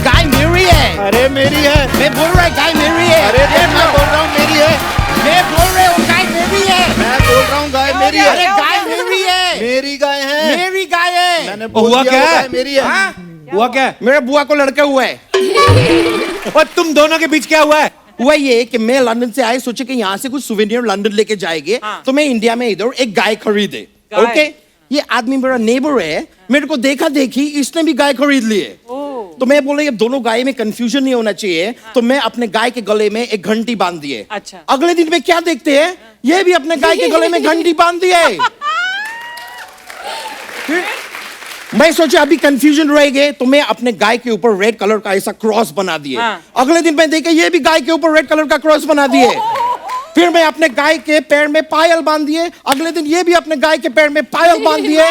E: गाय मेरी है।
D: अरे मेरी है।
E: मैं बोल रहा है गाय मेरी है।
D: अरे मैं बोल रहा हूँ मेरी है।
E: मैं बोल रहा हूँ गाय मेरी है।
D: मैं बोल रहा हूँ गाय मेरी
E: अरे गाय मेरी है।
D: मेरी गाय है।
E: मेरी गाय है।
D: मैंने
A: हुआ क्या है?
D: मेरी है।
E: हाँ?
A: हुआ क्या है?
E: मेरे बुआ को लड़का हुआ है।
A: और तुम दोनों के बीच क्या हुआ है?
E: हुआ ये कि मैं लंदन से आए, सोचे कि यहाँ से कुछ सुवेनियर लंदन लेके जाएंगे, तो मैं इंडिया में इधर एक गाय खरीदे।
B: गाय?
E: ओके, ये आदमी मेरा नेबर है, मेरे को देखा देखी इसने भी गाय खरीद लिए। तो मैं बोले ये दोनों गाय में कंफ्यूजन नहीं होना चाहिए, तो मैं अपने गाय के गले में एक घंटी बांध दिए।
B: अच्छा।
E: अगले दिन में क्या देखते हैं, ये भी अपने गाय के गले में घंटी बांध दिए। मैं सोचा अभी कंफ्यूजन रहेगा, तो मैं अपने गाय के ऊपर रेड कलर का ऐसा क्रॉस बना दिए।
B: हाँ।
E: अगले दिन मैं देखा ये भी गाय के ऊपर रेड कलर का क्रॉस बना दिए। फिर मैं अपने गाय के पैर में पायल बांध दिए। अगले दिन ये भी अपने गाय के पैर में पायल बांध दिए।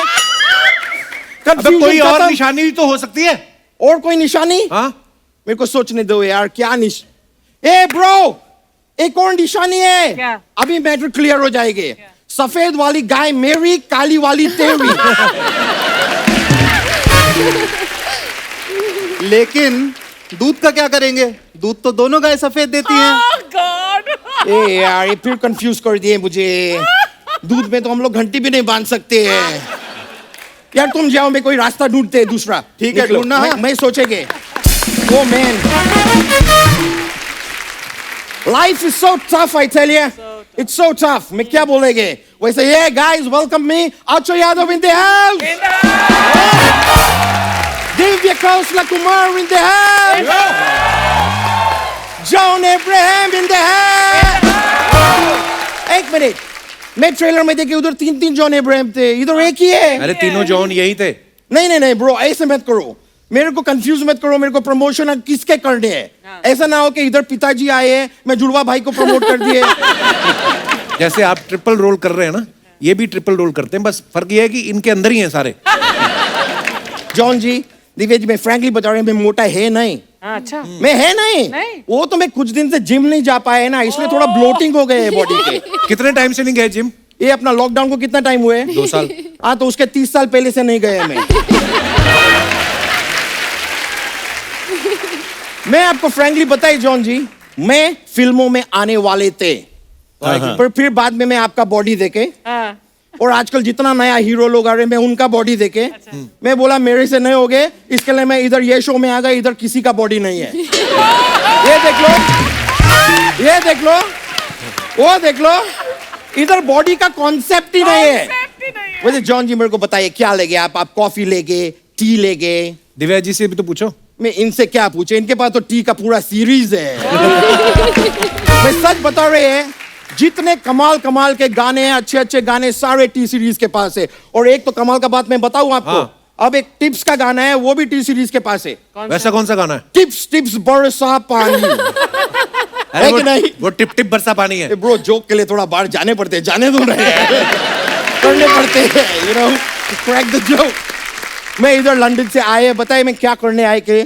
A: अबे कोई और निशानी भी तो हो सकती है।
E: और कोई निशानी?
A: हाँ
E: मेरे को सोचने दो यार, क्या ए ब्रो, एक और निशानी है।
B: क्या?
E: अभी मैटर क्लियर हो जाएगी। सफेद वाली गाय मेरी, काली वाली तेरी।
F: लेकिन दूध का क्या करेंगे? दूध तो दोनों गाय सफेद देती हैं।
B: Oh God!
E: ए यार, ये फिर कंफ्यूज कर दिए मुझे। दूध में तो हम लोग घंटी भी नहीं बांध सकते हैं। यार तुम जाओ, मैं कोई रास्ता ढूंढते हैं दूसरा।
F: ठीक है,
E: निकलो,
F: ढूंढना।
E: मैं सोचेंगे। Oh man, life is so tough, I tell you, it's so tough. मैं क्या बोलेंगे वैसे? Yay guys, welcome me Akshay Yadav in the house, Divya Kaushal Kumar in the house, John Abraham in the house. एक मिनट, मैं ट्रेलर में देखे उधर 3 जॉन अब्राहम थे, इधर एक ही है।
A: अरे तीनों जॉन यही थे।
E: नहीं ब्रो, ऐसे मत करो, मेरे को कंफ्यूज मत करो। मेरे को प्रमोशन किसके करने हैं? ऐसा ना हो कि इधर पिताजी आए हैं, मैं जुड़वा भाई को प्रमोट कर दिए।
A: जैसे आप ट्रिपल रोल कर रहे हैं ना, ये भी ट्रिपल रोल करते हैं, बस फर्क ये है कि इनके अंदर ही हैं सारे।
E: जॉन जी, दिव्या जी, मैं फ्रैंकली बता रहा हूं, मैं मोटा है नहीं।
B: अच्छा।
E: मैं है नहीं। वो तो मैं कुछ दिन से जिम नहीं जा पाया है ना, इसलिए थोड़ा ब्लोटिंग हो गए है बॉडी के।
A: कितने टाइम से नहीं गए जिम?
E: ये अपना लॉकडाउन को कितना टाइम हुए?
A: 2 साल।
E: हाँ, तो उसके 30 साल पहले से नहीं गए मैं। मैं आपको फ्रैंकली बताई जॉन जी, मैं फिल्मों में आने वाले थे, पर फिर बाद में मैं आपका बॉडी देखे,
B: हाँ।
E: और आजकल जितना नया हीरो लोग आ रहे हैं, मैं उनका बॉडी देखे, मैं बोला मेरे से नहीं होगे, इसके लिए मैं इधर ये शो में आ गया, इधर किसी का बॉडी नहीं है। ये देख लो, ये देख लो, वो देख लो, इधर बॉडी का कॉन्सेप्ट ही नहीं है। वैसे जॉन जी, मेरे को बताइए क्या लेंगे आप कॉफी लेंगे, टी लेंगे?
A: दिव्या जी से भी तो पूछो।
E: मैं इनसे क्या पूछे, इनके पास तो टी का पूरा सीरीज है। मैं सच बता रहे हैं, जितने कमाल के गाने हैं, अच्छे गाने सारे टी सीरीज के पास है। और एक तो कमाल का बात मैं बताऊं आपको,
A: हाँ।
E: अब एक टिप्स का गाना है, वो भी टी सीरीज के पास है।
A: वैसा कौन सा गाना है?
E: टिप्स बरसा पानी।
A: अरे
E: है कि नहीं?
A: वो टिप टिप बरसा पानी है।
E: ब्रो, जोक के लिए थोड़ा बाहर जाने पड़ते हैं, जाने दो रहे हैं, करने पड़ते हैं, you know, crack the joke. मैं इधर लंदन से आए, बताए मैं क्या करने आए के?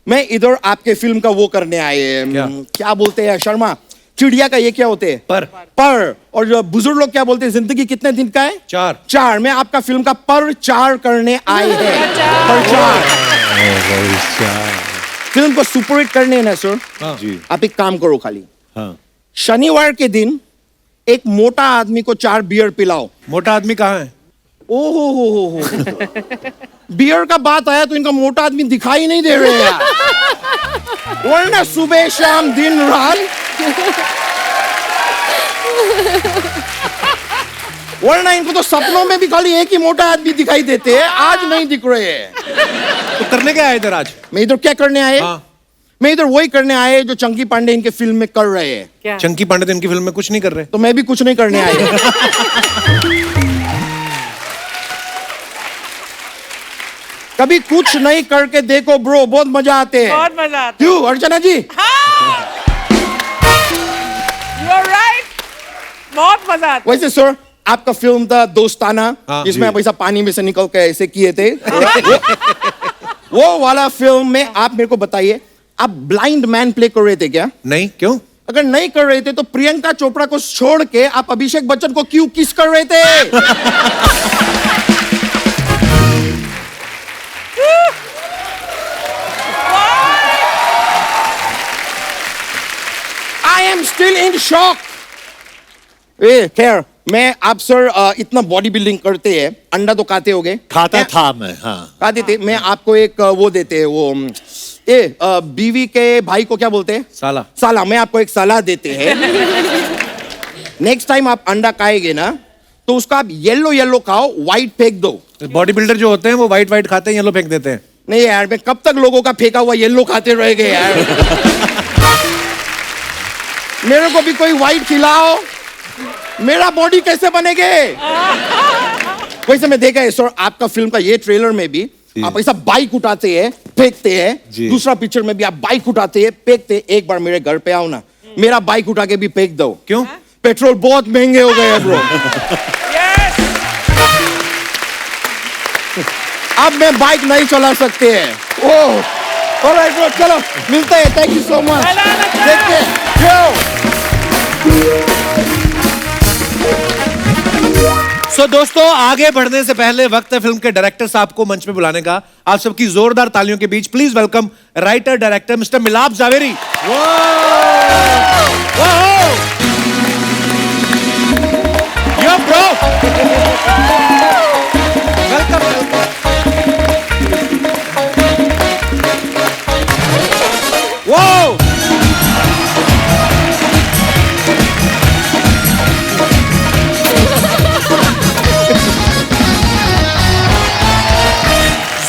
E: मैं इधर आपके फिल्म का वो करने आए, क्या बोलते हैं शर्मा, चिड़िया का ये क्या होते हैं? पर। और जो बुजुर्ग लोग क्या बोलते हैं, जिंदगी कितने दिन का है? 4। मैं आपका फिल्म का पर 4 करने आए हैं। पर 4 फिल्म को सुपरहिट करने है ना सर।
D: जी।
E: आप एक काम करो, खाली
D: हाँ।
E: शनिवार के दिन एक मोटा आदमी को 4 बियर पिलाओ।
A: मोटा आदमी कहाँ है?
E: ओहो हो। बियर का बात आया तो इनका मोटा आदमी दिखाई नहीं दे रहे यार, वरना सुबह शाम दिन रात, वरना इनको तो सपनों में भी खाली एक ही मोटा आदमी दिखाई देते हैं, आज नहीं दिख रहे हैं।
A: तो करने क्या आए इधर आज?
E: मैं इधर क्या करने आए?
A: हाँ।
E: मैं इधर वही करने आए जो चंकी पांडे इनके फिल्म में कर रहे हैं।
B: क्या?
A: चंकी पांडे इनकी फिल्म में कुछ नहीं कर रहे।
E: तो मैं भी कुछ नहीं करने आए। कभी कुछ नहीं करके देखो ब्रो, बहुत मजा आते हैं।
B: बहुत मजा आता है।
E: क्यों अर्चना जी?
B: You are right. बहुत मजा आता है।
E: वैसे सर, आपका फिल्म था दोस्ताना,
A: हाँ,
E: जिसमें आप ऐसा पानी में से निकल के ऐसे किए थे। वो वाला फिल्म में आप मेरे को बताइए, आप ब्लाइंड मैन प्ले कर रहे थे क्या?
A: नहीं, क्यों?
E: अगर नहीं कर रहे थे तो प्रियंका चोपड़ा को छोड़ के आप अभिषेक बच्चन को क्यों किस कर रहे थे? I am still in shock. खैर, मैं आप सर इतना बॉडी बिल्डिंग करते हैं, अंडा तो खाते होगे?
D: खाता था मैं, हाँ।
E: खाते थे। मैं आपको एक वो देते हैं, वो बीवी के भाई को क्या बोलते हैं? साला। मैं आपको एक सलाह देते हैं, नेक्स्ट टाइम आप अंडा खाएंगे ना, तो उसका आप येलो खाओ, व्हाइट फेंक दो।
A: बॉडी बिल्डर जो होते हैं वो व्हाइट खाते हैं, येलो फेंक देते हैं।
E: नहीं यार, मैं कब तक लोगों का फेंका हुआ येलो खाते रह गए यार। मेरे को भी कोई व्हाइट खिलाओ, मेरा बॉडी कैसे बनेगे? वैसे मैं देखा है सर, आपका फिल्म का ये ट्रेलर में भी आप ऐसा बाइक उठाते हैं, फेंकते हैं, दूसरा पिक्चर में भी आप बाइक उठाते हैं, फेंकते हैं। एक बार मेरे घर पे आओ ना, मेरा बाइक उठा के भी फेंक दो।
A: क्यों?
E: पेट्रोल बहुत महंगे हो गए हैं ब्रो। अब मैं बाइक नहीं चला सकते हैं। ओह ऑलराइट ब्रो, चलो मिलते हैं। Thank you so much. Take care.
A: So दोस्तों, आगे बढ़ने से पहले वक्त है फिल्म के डायरेक्टर साहब को मंच पे बुलाने का। आप सबकी जोरदार तालियों के बीच please welcome writer director mister Milap Zaveri. Yo bro, welcome. वो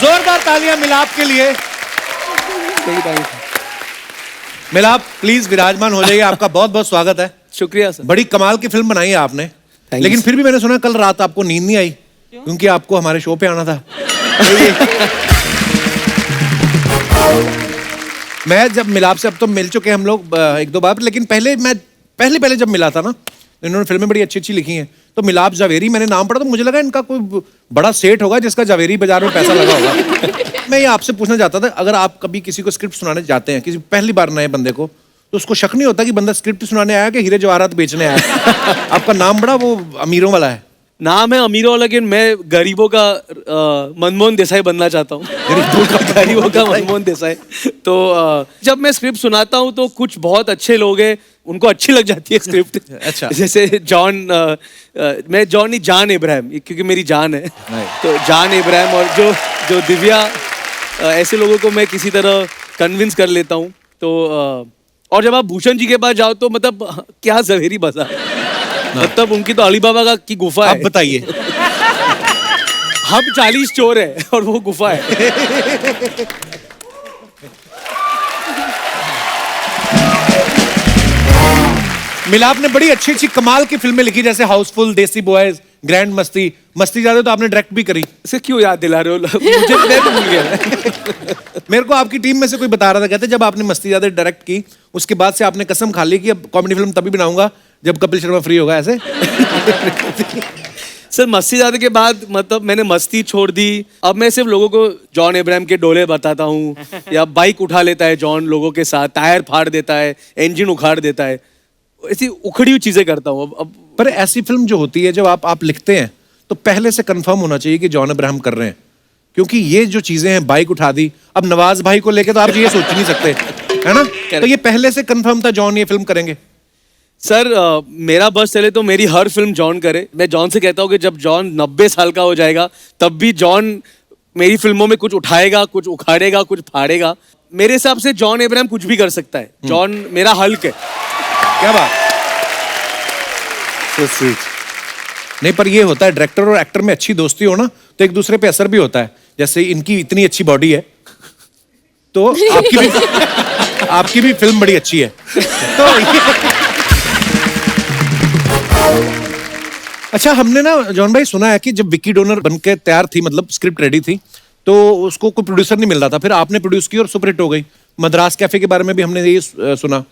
A: जोरदार तालियां मिलाप के लिए। मिलाप प्लीज विराजमान हो जाइए। आपका बहुत बहुत स्वागत है।
G: शुक्रिया सर।
A: बड़ी कमाल की फिल्म बनाई है आपने, लेकिन फिर भी मैंने सुना कल रात आपको नींद नहीं आई क्योंकि आपको हमारे शो पे आना था। मैं जब मिलाप से, अब तो मिल चुके हैं हम लोग एक दो बार, लेकिन पहले जब मिला था ना, इन्होंने फिल्में बड़ी अच्छी अच्छी लिखी हैं। तो मिलाप जावेरी मैंने नाम पढ़ा तो मुझे लगा इनका कोई बड़ा सेठ होगा जिसका जावेरी बाजार में पैसा लगा होगा। मैं ये आपसे पूछना चाहता था, अगर आप कभी किसी को स्क्रिप्ट सुनाने जाते हैं, किसी पहली बार नए बंदे को, तो उसको शक नहीं होता कि बंदा स्क्रिप्ट सुनाने आया कि हीरे जवाहरात बेचने आया? आपका नाम बड़ा वो अमीरों वाला है।
G: नाम है अमीरों वाला, लेकिन मैं गरीबों का मनमोहन देसाई बनना चाहता हूँ। गरीबों का मनमोहन देसाई। तो जब मैं स्क्रिप्ट सुनाता हूँ तो कुछ बहुत अच्छे लोग हैं, उनको अच्छी लग जाती है स्क्रिप्ट।
A: अच्छा।
G: जैसे जॉन, मैं जॉन नहीं, जान इब्राहिम, क्योंकि मेरी जान है। तो जान इब्राहिम और जो दिव्या, ऐसे लोगों को मैं किसी तरह कन्विंस कर लेता हूँ। तो और जब आप भूषण जी के पास जाओ तो मतलब क्या जवेरी बजा, मतलब उनकी तो अलीबाबा की गुफा है।
A: आप बताइए।
G: हम 40 चोर है और वो गुफा है।
A: मिलाप ने बड़ी अच्छी अच्छी कमाल की फिल्में लिखी, जैसे हाउसफुल, देसी बॉयज, ग्रैंड मस्ती। मस्ती ज्यादा तो आपने डायरेक्ट भी करी।
G: इसे क्यों याद दिला रहे हो? मुझे मैं तो भूल गया।
A: मेरे को आपकी टीम में से कोई बता रहा था, कहते जब आपने मस्ती ज्यादा डायरेक्ट की उसके बाद से आपने कसम खा ली कि अब कॉमेडी फिल्म तभी बनाऊंगा जब कपिल शर्मा फ्री होगा। ऐसे
G: सर मस्ती ज्यादा के बाद मतलब मैंने मस्ती छोड़ दी। अब मैं सिर्फ लोगों को जॉन इब्राहिम के डोले बताता हूँ, या बाइक उठा लेता है जॉन लोगों के साथ, टायर फाड़ देता है, इंजन उखाड़ देता है, ऐसी उखड़ी हुई चीजें करता हूँ। अब
A: पर ऐसी फिल्म जो होती है, जब आप लिखते हैं तो पहले से कंफर्म होना चाहिए कि जॉन इब्राहिम कर रहे हैं, क्योंकि ये जो चीजें हैं, बाइक उठा दी, अब नवाज भाई को लेके तो आप ये सोच नहीं सकते, है ना? तो ये पहले से कंफर्म था जॉन ये फिल्म करेंगे?
G: सर मेरा बस चले तो मेरी हर फिल्म जॉन करे। मैं जॉन से कहता हूँ कि जब जॉन 90 साल का हो जाएगा तब भी जॉन मेरी फिल्मों में कुछ उठाएगा, कुछ उखाड़ेगा, कुछ फाड़ेगा। मेरे हिसाब से जॉन इब्राहिम कुछ भी कर सकता है। जॉन मेरा हल्क है।
A: क्या बात।
D: So sweet.
A: नहीं, पर ये होता है डायरेक्टर और एक्टर में अच्छी दोस्ती हो ना तो एक दूसरे पे असर भी होता है। जैसे इनकी इतनी अच्छी बॉडी है तो आपकी भी फिल्म बड़ी अच्छी है। तो अच्छा, हमने ना जॉन भाई सुना है कि जब विकी डोनर बनके तैयार थी, मतलब स्क्रिप्ट रेडी थी, तो उसको कोई प्रोड्यूसर नहीं मिल रहा था, फिर आपने प्रोड्यूस की और सुपरहिट हो गई। मद्रास कैफे के बारे में भी हमने ये सुना,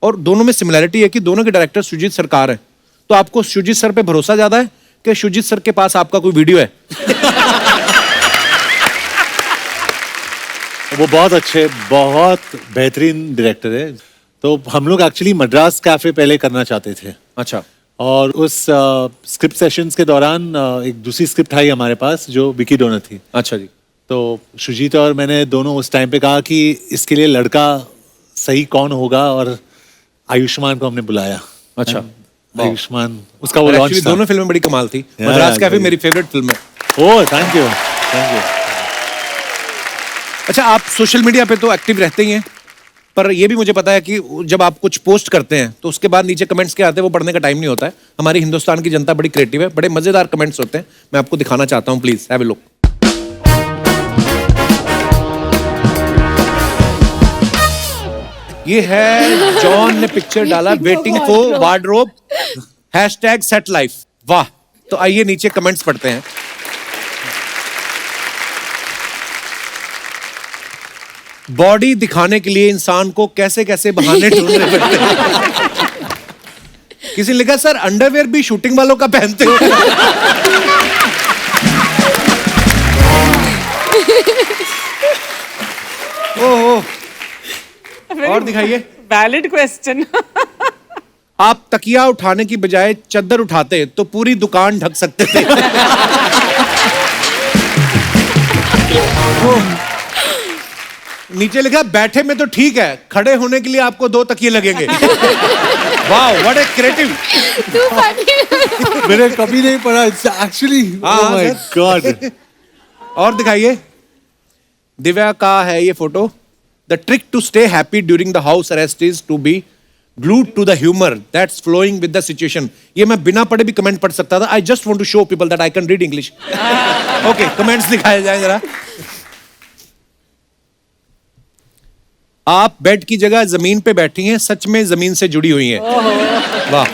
A: और दोनों में सिमिलैरिटी है कि दोनों के डायरेक्टर सुजीत सरकार है। तो आपको सुजीत सर पे भरोसा ज्यादा है कि सुजीत सर के पास आपका कोई वीडियो है?
D: वो बहुत अच्छे, बहुत बेहतरीन डायरेक्टर है। तो हम लोग एक्चुअली मद्रास कैफे पहले करना चाहते थे,
A: अच्छा।
D: और उस स्क्रिप्ट सेशंस के दौरान एक दूसरी स्क्रिप्ट आई हमारे पास जो विकी डोनर थी।
A: अच्छा जी।
D: तो सुजीत और मैंने दोनों उस टाइम पे कहा कि इसके लिए लड़का सही कौन होगा, और आयुष्मान को हमने बुलाया।
A: अच्छा।
D: आयुष्मान, उसका वो
A: और
D: लॉन्च
A: actually
D: था।
A: दोनों फिल्में बड़ी कमाल थी।
D: Yeah,
A: Madras cafe
D: yeah.
A: मेरी फेवरेट फिल्म है।
D: Oh thank you, thank you.
A: अच्छा, आप सोशल मीडिया पे तो एक्टिव रहते ही हैं, पर ये भी मुझे पता है कि जब आप कुछ पोस्ट करते हैं तो उसके बाद नीचे कमेंट्स क्या आते हैं वो पढ़ने का टाइम नहीं होता है। हमारी हिंदुस्तान की जनता बड़ी क्रिएटिव है, बड़े मजेदार कमेंट्स होते हैं। मैं आपको दिखाना चाहता हूँ, प्लीज हैव अ लुक। ये है जॉन ने पिक्चर डाला, waiting for wardrobe #set life. वाह। तो आइए नीचे कमेंट्स पढ़ते हैं। बॉडी दिखाने के लिए इंसान को कैसे कैसे बहाने ढूंढने पड़ते हैं। किसी ने लिखा, सर अंडरवेयर भी शूटिंग वालों का पहनते हो। ओह और दिखाइए।
B: Valid question.
A: आप तकिया उठाने की बजाय चद्दर उठाते तो पूरी दुकान ढक सकते थे। नीचे लिखा बैठे में तो ठीक है, खड़े होने के लिए आपको 2 तकिए लगेंगे। वाह what a creative.
C: Too funny.
D: मैंने कभी नहीं पढ़ा एक्चुअली। Oh my God.
A: और दिखाइए। दिव्या का है ये photo. The trick to stay happy during the house arrest is to be glued to the humor that's flowing with the situation. ये मैं बिना पढ़े भी कमेंट पढ़ सकता था। I just want to show people that I can read English. Okay, comments दिखाए जाए जरा। आप बेड की जगह जमीन पे बैठी हैं, सच में जमीन से जुड़ी हुई हैं। वाह।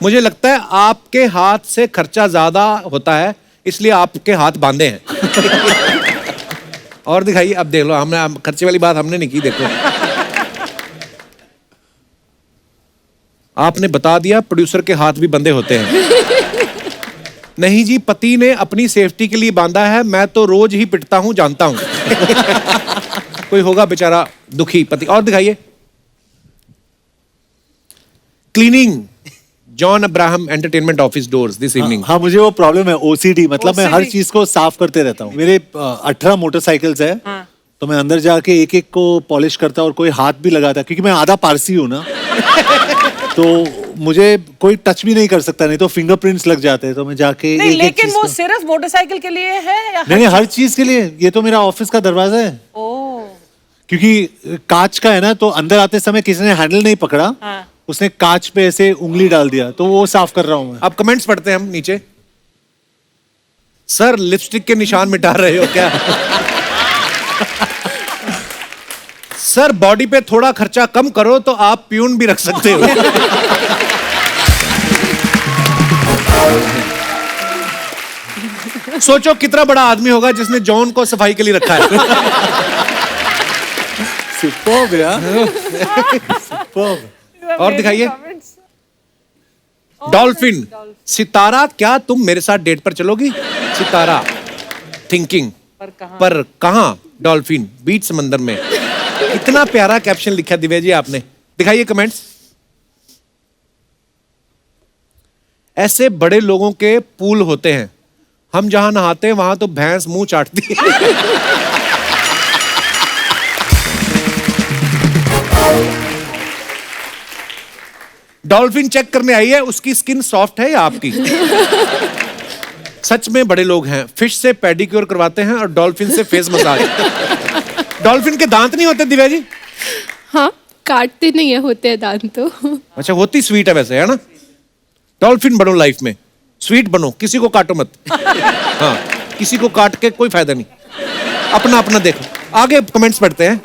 A: मुझे लगता है आपके हाथ से खर्चा ज्यादा होता है, इसलिए आपके हाथ बांधे हैं। और दिखाइए। अब देख लो, हमने खर्चे वाली बात हमने नहीं की। देखो आपने बता दिया प्रोड्यूसर के हाथ भी बंधे होते हैं। नहीं जी, पति ने अपनी सेफ्टी के लिए बांधा है, मैं तो रोज ही पिटता हूं, जानता हूं। कोई होगा बेचारा दुखी पति। और दिखाइए। Cleaning John Abraham entertainment office doors this evening.
D: हाँ, मुझे वो प्रॉब्लम है ओसीडी, मतलब मैं हर
B: OCD?
D: चीज को साफ करते रहता हूँ। मेरे 18 मोटरसाइकिल्स है। तो मैं अंदर जाके एक एक को पॉलिश करता और कोई हाथ भी लगाता, क्योंकि मैं आधा पारसी हूँ ना। तो मुझे कोई टच भी नहीं कर सकता, नहीं तो फिंगरप्रिंट्स लग जाते हैं। तो मैं जाके
B: नहीं,
D: एक-एक
B: लेकिन
D: चीज
B: वो
D: को-
B: सिर्फ मोटरसाइकिल के लिए है या
D: नहीं, हर चीज के लिए। ये तो मेरा ऑफिस का दरवाजा है। क्योंकि कांच का है ना, तो अंदर आते समय किसी ने हैंडल नहीं पकड़ा। उसने कांच पे ऐसे उंगली डाल दिया, तो वो साफ कर रहा हूँ मैं।
A: अब कमेंट्स पढ़ते हैं हम नीचे। सर लिपस्टिक के निशान मिटा रहे हो क्या? सर बॉडी पे थोड़ा खर्चा कम करो तो आप प्यून भी रख सकते हो। सोचो कितना बड़ा आदमी होगा जिसने जॉन को सफाई के लिए रखा है।
D: सुपर्ब यार। सुपर्ब।
A: और दिखाइए। डॉल्फिन। सितारा, क्या तुम मेरे साथ डेट पर चलोगी? सितारा थिंकिंग पर कहां? डॉल्फिन बीच समंदर में। इतना प्यारा कैप्शन लिखा दिव्या जी आपने। दिखाइए कमेंट्स। ऐसे बड़े लोगों के पूल होते हैं, हम जहां नहाते हैं वहां तो भैंस मुंह चाटती है। डॉल्फिन चेक करने आई है, उसकी स्किन सॉफ्ट है या आपकी? सच में बड़े लोग हैं, फिश से पेडिक्योर करवाते हैं और डॉल्फिन से फेस मसाज। डॉल्फिन के दांत नहीं होते दिव्या जी?
C: हाँ, काटते नहीं है, होते हैं दांत तो।
A: अच्छा, होती स्वीट है वैसे, है ना? डॉल्फिन बनो लाइफ में, स्वीट बनो, किसी को काटो मत। हाँ, किसी को काट के कोई फायदा नहीं, अपना अपना देखो। आगे कमेंट्स पढ़ते हैं।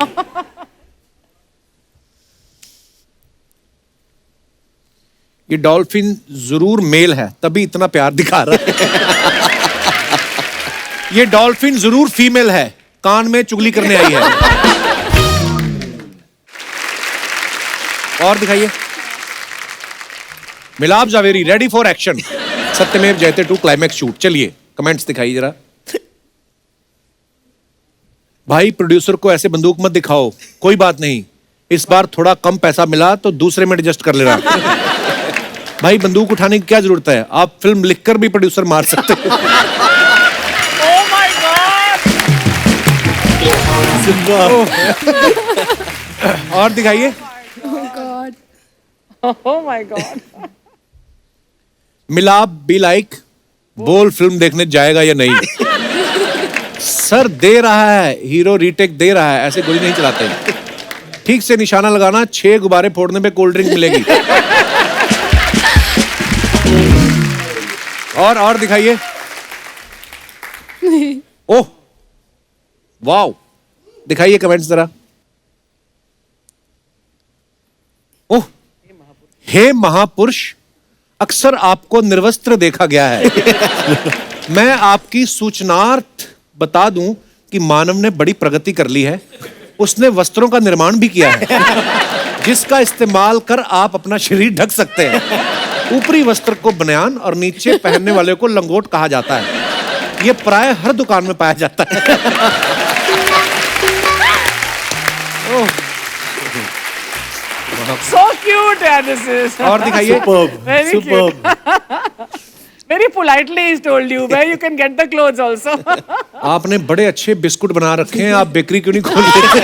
A: ये डॉल्फिन जरूर मेल है, तभी इतना प्यार दिखा रहा है। ये डॉल्फिन जरूर फीमेल है, कान में चुगली करने आई है। और दिखाइए। मिलाप जावेरी रेडी फॉर एक्शन। सत्यमेव जयते 2 क्लाइमैक्स शूट। चलिए कमेंट्स दिखाइए जरा। भाई प्रोड्यूसर को ऐसे बंदूक मत दिखाओ, कोई बात नहीं, इस बार थोड़ा कम पैसा मिला तो दूसरे में एडजस्ट कर लेना। भाई बंदूक उठाने की क्या जरूरत है, आप फिल्म लिखकर भी प्रोड्यूसर मार सकते हो।
B: Oh my God!
A: और दिखाइए।
B: Oh my God!
A: मिलाप बी लाइक, बोल फिल्म देखने जाएगा या नहीं? सर दे रहा है, हीरो रीटेक दे रहा है, ऐसे गोली नहीं चलाते। ठीक से निशाना लगाना, 6 गुब्बारे फोड़ने पे कोल्ड ड्रिंक मिलेगी। और दिखाइए। ओह वाओ, दिखाइए कमेंट्स जरा। ओह, हे महापुरुष, अक्सर आपको निर्वस्त्र देखा गया है। मैं आपकी सूचनार्थ बता दूं कि मानव ने बड़ी प्रगति कर ली है। उसने वस्त्रों का निर्माण भी किया है, जिसका इस्तेमाल कर आप अपना शरीर ढक सकते हैं। ऊपरी वस्त्र को बनियान और नीचे पहनने वाले को लंगोट कहा जाता है। यह प्राय हर दुकान में पाया जाता है।
B: So cute, yeah, this is.
A: और दिखाइए।
D: Superb,
B: Very
D: superb.
B: Very politely he's told you where you can get the clothes also.
A: आपने बड़े अच्छे बिस्कुट बना रखे हैं, आप बेकरी क्यों नहीं खोल लेते?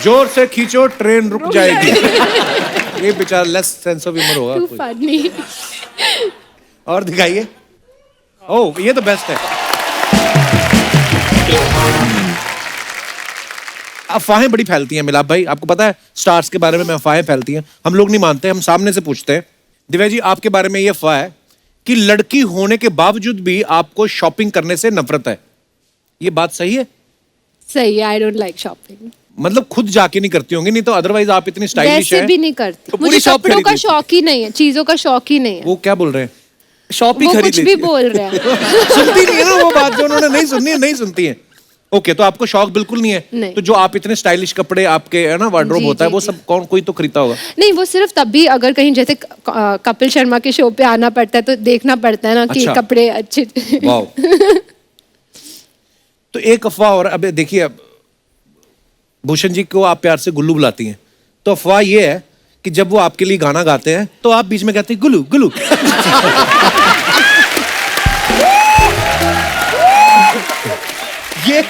A: जोर से खींचो, ट्रेन रुक जाएगी। ये बेचारा लेस सेंस ऑफ ह्यूमर होगा
C: Too
A: कोई।
C: funny.
A: और दिखाइए। ओह, ये तो बेस्ट है। अफवाहें बड़ी फैलती हैं मिलाप भाई, आपको पता है स्टार्स के बारे में अफवाहें फैलती हैं, हम लोग नहीं मानते, हम सामने से पूछते हैं। दिव्या जी, आपके बारे में ये अफवाह है कि लड़की होने के बावजूद भी आपको शॉपिंग करने से नफरत है, ये बात सही है?
C: सही है, I don't like shopping.
A: मतलब खुद जाके नहीं करती होंगी, नहीं तो अदरवाइज आप इतनी स्टाइलिश
C: वैसे
A: हैं।
C: भी नहीं करती,
G: तो पूरी
C: मुझे
G: शॉप
C: कपड़ों
G: खरीद
C: का
G: लेती।
C: शौक ही नहीं है, चीजों का शौक ही नहीं है।
A: वो क्या बोल रहे हैं?
G: शॉप ही
C: वो
G: खरीद
C: कुछ भी
G: लेती है।
C: बोल रहे हैं।
A: सुनती नहीं है ना वो बात, जो उन्होंने नहीं सुननी है नहीं सुनती है। ओके, तो आपको शौक बिल्कुल नहीं है?
C: नहीं।
A: तो जो आप इतने स्टाइलिश कपड़े आपके है ना वार्डरोब
C: जी,
A: होता है,
C: जी,
A: वो
C: जी।
A: सब कौन कोई तो खरीदता होगा।
C: नहीं, वो सिर्फ तभी अगर कहीं जैसे कपिल शर्मा के शो पे आना पड़ता है तो देखना पड़ता है ना कि
A: अच्छा।
C: कपड़े अच्छे।
A: वाओ। तो एक अफवाह और, अब देखिए, अब भूषण जी को आप प्यार से गुल्लू बुलाती हैं, तो अफवाह ये है कि जब वो आपके लिए गाना गाते हैं तो आप बीच में कहते हैं गुल्लू गुल्लू। ये
C: ये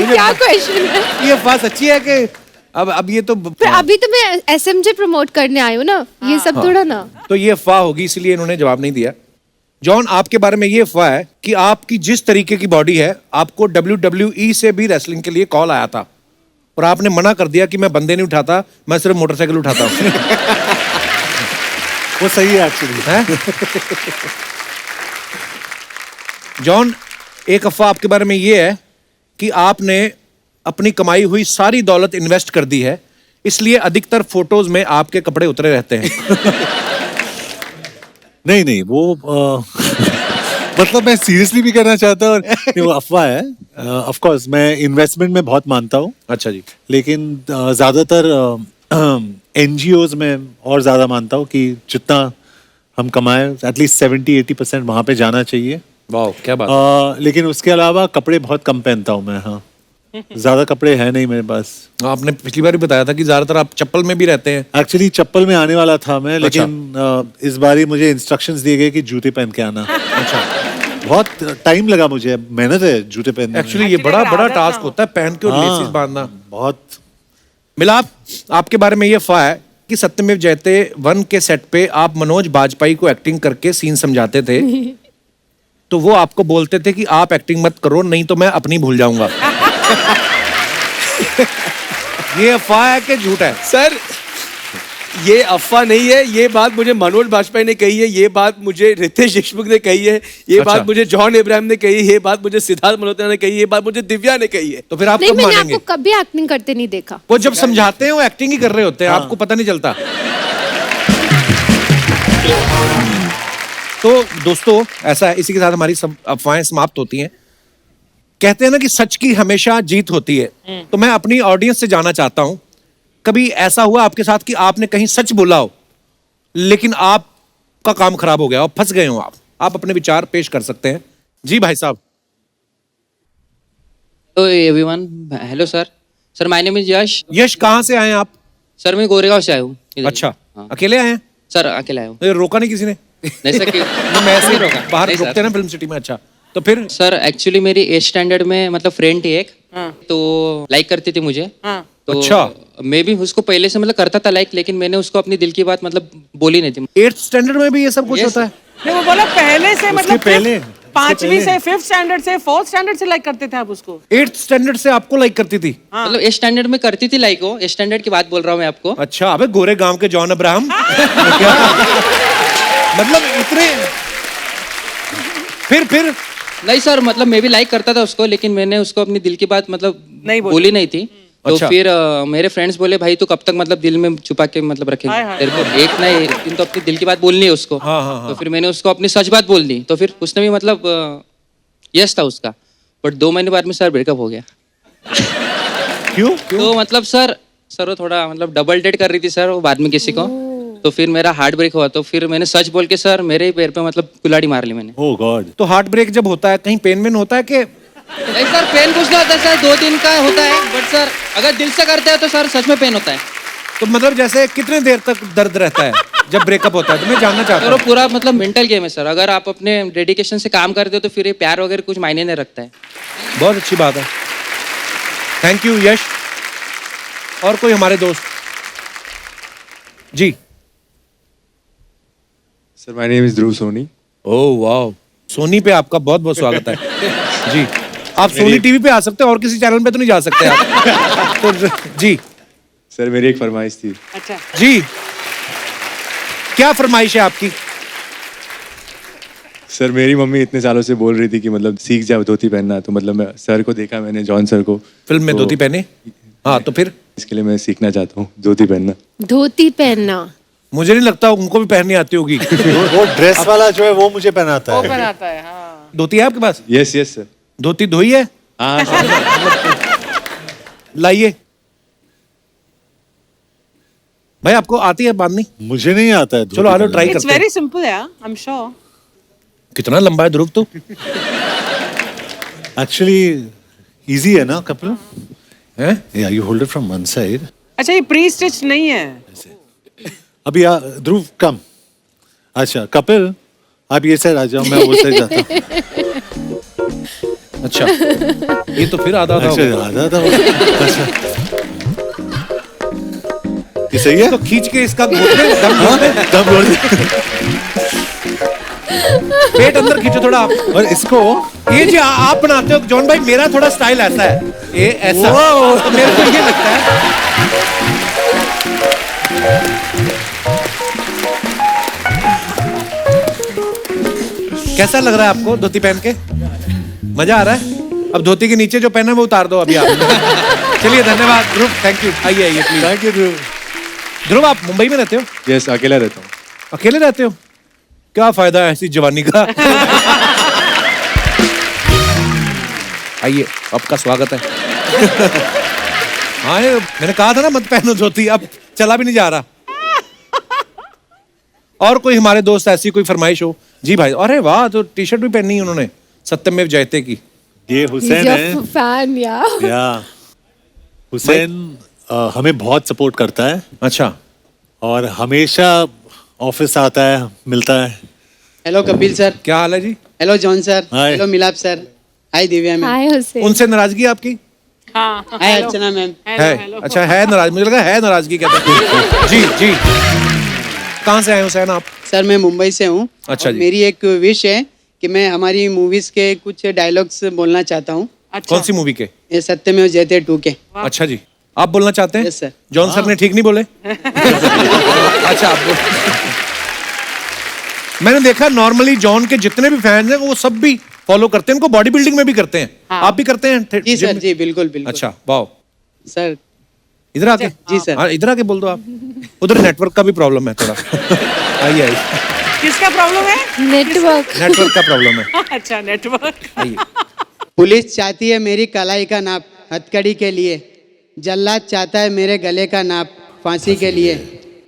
C: क्या क्वेश्चन है?
A: ये अफवाह सच्ची है कि अब ये तो
C: फिर अभी तो मैं SMJ प्रमोट करने आई हूँ ना, ये सब थोड़ा ना।
A: तो ये अफवाह होगी, इसलिए इन्होंने जवाब नहीं दिया। जॉन, आपके बारे में ये अफवाह है कि आपकी जिस तरीके की बॉडी है, आपको WWE से भी रेसलिंग के लिए कॉल आया था और आपने मना कर दिया कि मैं बंदे नहीं उठाता, मैं सिर्फ मोटरसाइकिल उठाता हूँ।
D: वो सही है एक्चुअली।
A: हैं? जॉन, एक अफवाह आपके बारे में ये है कि आपने अपनी कमाई हुई सारी दौलत इन्वेस्ट कर दी है, इसलिए अधिकतर फोटोज में आपके कपड़े उतरे रहते हैं।
D: नहीं नहीं, वो मतलब मैं सीरियसली भी कहना चाहता हूँ, और नहीं, वो अफवाह है। ऑफ कोर्स मैं इन्वेस्टमेंट में बहुत मानता हूँ,
A: अच्छा जी।
D: लेकिन ज्यादातर NGOs में और ज्यादा मानता हूँ कि जितना हम कमाए एटलीस्ट 70-80% वहां पे जाना चाहिए।
A: वाह, क्या बात।
D: लेकिन उसके अलावा कपड़े बहुत कम पहनता हूँ मैं। हाँ, ज्यादा कपड़े हैं नहीं मेरे पास।
A: आपने पिछली बार भी बताया था कि ज्यादातर आप चप्पल में भी रहते हैं।
D: एक्चुअली चप्पल में आने वाला था मैं, लेकिन इस बार ही मुझे इंस्ट्रक्शंस दिए गए कि जूते पहन के आना।
A: अच्छा।
D: बहुत टाइम लगा मुझे, मेहनत है जूते पहनने में।
A: एक्चुअली ये बड़ा बड़ा टास्क होता है पहन के और
D: हाँ,
A: लेसिस बांधना।
D: बहुत।
A: मिलाप, आपके बारे में ये अफवाह है कि सत्यमेव जयते 1 के सेट पे आप मनोज बाजपेयी को एक्टिंग करके सीन समझाते थे, तो वो आपको बोलते थे कि आप एक्टिंग मत करो, नहीं तो मैं अपनी भूल जाऊंगा। ये अफवाह है कि झूठ है?
G: सर, ये अफवाह नहीं है, ये बात मुझे मनोज बाजपेयी ने कही है, ये बात मुझे रितेश देशमुख ने कही है, ये
A: अच्छा।
G: बात मुझे जॉन इब्राहिम ने कही है, ये बात मुझे सिद्धार्थ मल्होत्रा ने कही है, ये बात मुझे दिव्या ने कही है।
A: तो फिर आप
C: नहीं,
A: कब
C: मैंने
A: मानेंगे?
C: आपको कभी एक्टिंग करते नहीं देखा।
A: वो जब समझाते हैं वो एक्टिंग ही कर रहे होते हैं, आपको पता नहीं चलता। तो दोस्तों, ऐसा है, इसी के साथ हमारी सब अफवाहें समाप्त होती हैं। कहते हैं ना कि सच की हमेशा जीत होती है, तो मैं अपनी ऑडियंस से जानना चाहता हूं, कभी ऐसा हुआ आपके साथ कि आपने कहीं सच बोला हो लेकिन आपका काम खराब हो गया हो, फंस गए हो आप अपने विचार पेश कर सकते हैं। जी भाई साहब।
H: Hello everyone, hello sir. Sir my name is Yash.
A: Yash, कहाँ से आए हैं आप?
H: सर मैं गोरेगांव से आया हूँ इधर।
A: अच्छा,
H: हाँ।
A: अकेले आए हैं?
H: सर अकेला आया हूँ।
A: तो ये रोका नहीं किसी ने?
H: नहीं सर
A: मैं ऐसे ही
H: रोका।
A: बाहर
H: नहीं,
A: रुकते
H: सर।
A: हैं ना फिल्म सिटी में। अच्छा, तो फिर?
H: सर एक्चुअली मेरी 8th स्टैंडर्ड में मतलब फ्रेंड थी एक, तो लाइक करती थी मुझे। तो
A: अच्छा।
H: मैं भी उसको पहले से मतलब करता था लाइक, लेकिन मैंने उसको अपनी दिल की बात मतलब बोली नहीं थी।
A: 8th स्टैंडर्ड में भी ये सब कुछ
H: Yes,
A: होता है?
B: नहीं, वो बोला पहले से, मतलब
D: पहले,
B: 5वीं से 5th स्टैंडर्ड से 4th स्टैंडर्ड से लाइक करते थे आप उसको?
A: 8th स्टैंडर्ड से आपको लाइक करती थी?
H: मतलब 8th स्टैंडर्ड में करती थी लाइक, वो 8th स्टैंडर्ड की बात बोल रहा हूँ मैं आपको।
A: अच्छा, अबे गोरे गांव के जॉन अब्राहम। क्या? मतलब इतने? फिर
H: नहीं सर, मतलब मैं भी लाइक करता था उसको, लेकिन मैंने उसको अपनी दिल की बात मतलब
B: नहीं
H: बोली नहीं थी। तो
A: अच्छा।
H: फिर मेरे फ्रेंड्स बोले भाई तू कब तक मतलब दिल में छुपा के मतलब रखेगा,
B: हाय, हाय।
H: तेरे को एक ना एक दिन तो अपनी दिल की बात बोलनी है उसको।
A: हाँ, हाँ, हाँ।
H: तो फिर मैंने उसको अपनी सच बात बोल दी, तो फिर उसने भी मतलब यस था उसका, बट 2 महीने बाद में सर ब्रेकअप हो गया।
D: क्यों?
H: तो मतलब सर वो थोड़ा मतलब डबल डेट कर रही थी सर वो बाद में किसी को, तो फिर मेरा हार्ट ब्रेक हुआ, तो फिर मैंने सच बोल के सर मेरे ही पैर पे मतलब कुल्हाड़ी मार ली मैंने।
D: ओह गॉड।
A: तो हार्ट ब्रेक जब होता है कहीं पेन वेन होता है कि
H: नहीं सर पेन कुछ नहीं होता सर 2 दिन का होता है बट सर अगर दिल से करते हैं तो सर सच में पेन होता है
A: तो मतलब जैसे कितने देर तक दर्द रहता है जब ब्रेकअप होता है, तो मैं जानना चाहता
H: सर वो
A: हूँ।
H: पूरा मतलब मेंटल गेम है सर अगर आप अपने डेडिकेशन से काम करते हो तो फिर ये प्यार वगैरह कुछ मायने नहीं रखता है
A: बहुत अच्छी बात है, थैंक यू यश। और कोई हमारे दोस्त? जी
I: सर माय नेम इज ध्रुव सोनी।
A: ओह वाह, सोनी पे आपका बहुत बहुत स्वागत है। जी आप सोनी टीवी पे आ सकते हैं और किसी चैनल पे तो नहीं जा सकते आप। तो जी
I: सर मेरी एक फरमाइश थी।
B: अच्छा
A: जी क्या फरमाइश है आपकी?
I: सर मेरी मम्मी इतने सालों से बोल रही थी कि मतलब सीख जाओ धोती पहनना, तो मतलब मैं सर को देखा मैंने, जॉन सर को
A: फिल्म में
I: तो
A: धोती पहने, हाँ तो फिर
I: इसके लिए मैं सीखना चाहता हूँ धोती पहनना।
C: धोती पहनना
A: मुझे नहीं लगता उनको भी पहननी आती होगी।
D: वो ड्रेस वाला जो है वो मुझे पहनाता
B: वो
D: है।
B: बनाता है हाँ
A: धोती है आपके पास?
I: Yes yes sir.
A: धोती धोई है?
I: हाँ सर।
A: लाइए भाई, आपको आती है बांधनी?
D: मुझे नहीं आता है।
A: चलो आलो ट्राई
B: इट्स
A: करते हैं।
B: वेरी सिंपल है आई एम श्योर
A: कितना लंबा है ध्रुव तू?
D: एक्चुअली इजी है ना कपिल?
A: हैं?
D: या you hold it from one side.
B: अच्छा ये प्री स्टिच नहीं है
D: अभी ध्रुव कम। अच्छा कपिल आप ये साइड आ जाओ, मैं वो साइड जाता हूँ।
A: अच्छा ये तो फिर आधा आधा हो
D: अच्छा
A: गया।
D: आधा था। अच्छा ये सही है?
A: तो खींच के इसका घोटने दम घोटने
D: तब बोल दे।
A: पेट अंदर खींचो थोड़ा आप।
D: और इसको
A: ये जी आप बनाते हो जॉन भाई, मेरा थोड़ा स्टाइल ऐसा है, ये ऐसा तो मेरे को ये लगता है। कैसा लग रहा है आपको धोती पहन के? मजा आ रहा है? अब धोती के नीचे जो पहना है वो उतार दो अभी आप। चलिए धन्यवाद ध्रुव, थैंक यू। आइए आइए प्लीज।
D: थैंक यू ध्रुव।
A: ध्रुव आप मुंबई में रहते हो?
I: यस अकेला रहता हूँ।
A: अकेले रहते हो? क्या फायदा है ऐसी जवानी का। आइए आपका स्वागत है। हाँ ये मैंने कहा था ना मत पहनो धोती, अब चला भी नहीं जा रहा। और कोई हमारे दोस्त ऐसी कोई फरमाइश हो? जी भाई, अरे वाह, तो टी शर्ट भी पहनी है उन्होंने सत्यमेव जयते की।
D: ये हुसैन है।
C: फैन
D: या हुसैन हमें बहुत सपोर्ट करता है
A: अच्छा,
D: और हमेशा ऑफिस आता है, मिलता है।
J: Hello Kapil sir.
A: क्या हाल है जी?
J: Hello John sir.
D: Hi.
J: Hello Milap sir. Hi Divya ma'am.
C: Hi Hussain.
A: उनसे नाराजगी आपकी
B: हाँ
J: हाय अर्चना मैम।
A: है? अच्छा है नाराज, मुझे लगा है नाराजगी कहते हैं। जी जी कहाँ से आए हुसैन आप?
J: सर मैं मुंबई से हूँ।
A: अच्छा
J: और
A: जी।
J: मेरी एक विश है कि मैं हमारी मूवीज के कुछ डायलॉग्स बोलना चाहता हूँ।
B: अच्छा
A: कौन सी मूवी के?
J: ये सत्यमेव जयते 2 के।
A: अच्छा जी, आप बोलना चाहते हैं?
J: Yes, sir.
A: जॉन सर ने ठीक नहीं बोले? अच्छा आप मैंने देखा नॉर्मली जॉन के जितने भी फैंस हैं वो सब भी फॉलो करते हैं, इनको बॉडी बिल्डिंग में भी करते हैं। आप भी करते हैं?
J: जी
A: gym
J: सर
A: में?
J: जी बिल्कुल बिल्कुल।
A: अच्छा वाह,
J: सर
A: इधर आके।
J: जी, सर।
A: हाँ इधर आके बोल दो आप, उधर नेटवर्क का भी प्रॉब्लम है थोड़ा। आइए आइए,
B: किसका प्रॉब्लम है
C: नेटवर्क।
A: नेटवर्क का प्रॉब्लम है।
B: अच्छा नेटवर्क
A: आइए।
J: पुलिस चाहती है मेरी कलाई का नाप हथकड़ी के लिए, जल्लाद चाहता है मेरे गले का नाप फांसी के लिए,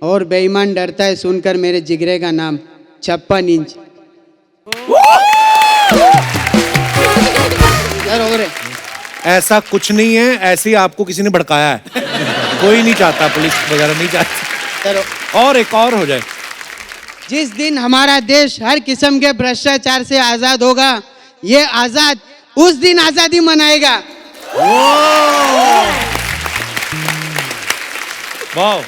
J: और बेईमान डरता है सुनकर मेरे जिगरे का नाम 56 इंच। सर और है।
A: ऐसा कुछ नहीं है, ऐसे ही आपको किसी ने भड़काया है। कोई नहीं चाहता, पुलिस वगैरह नहीं चाहती।
J: सर
A: और एक और हो जाए।
J: जिस दिन हमारा देश हर किस्म के भ्रष्टाचार से आजाद होगा, ये आजाद उस दिन आजादी मनाएगा।
A: वाह,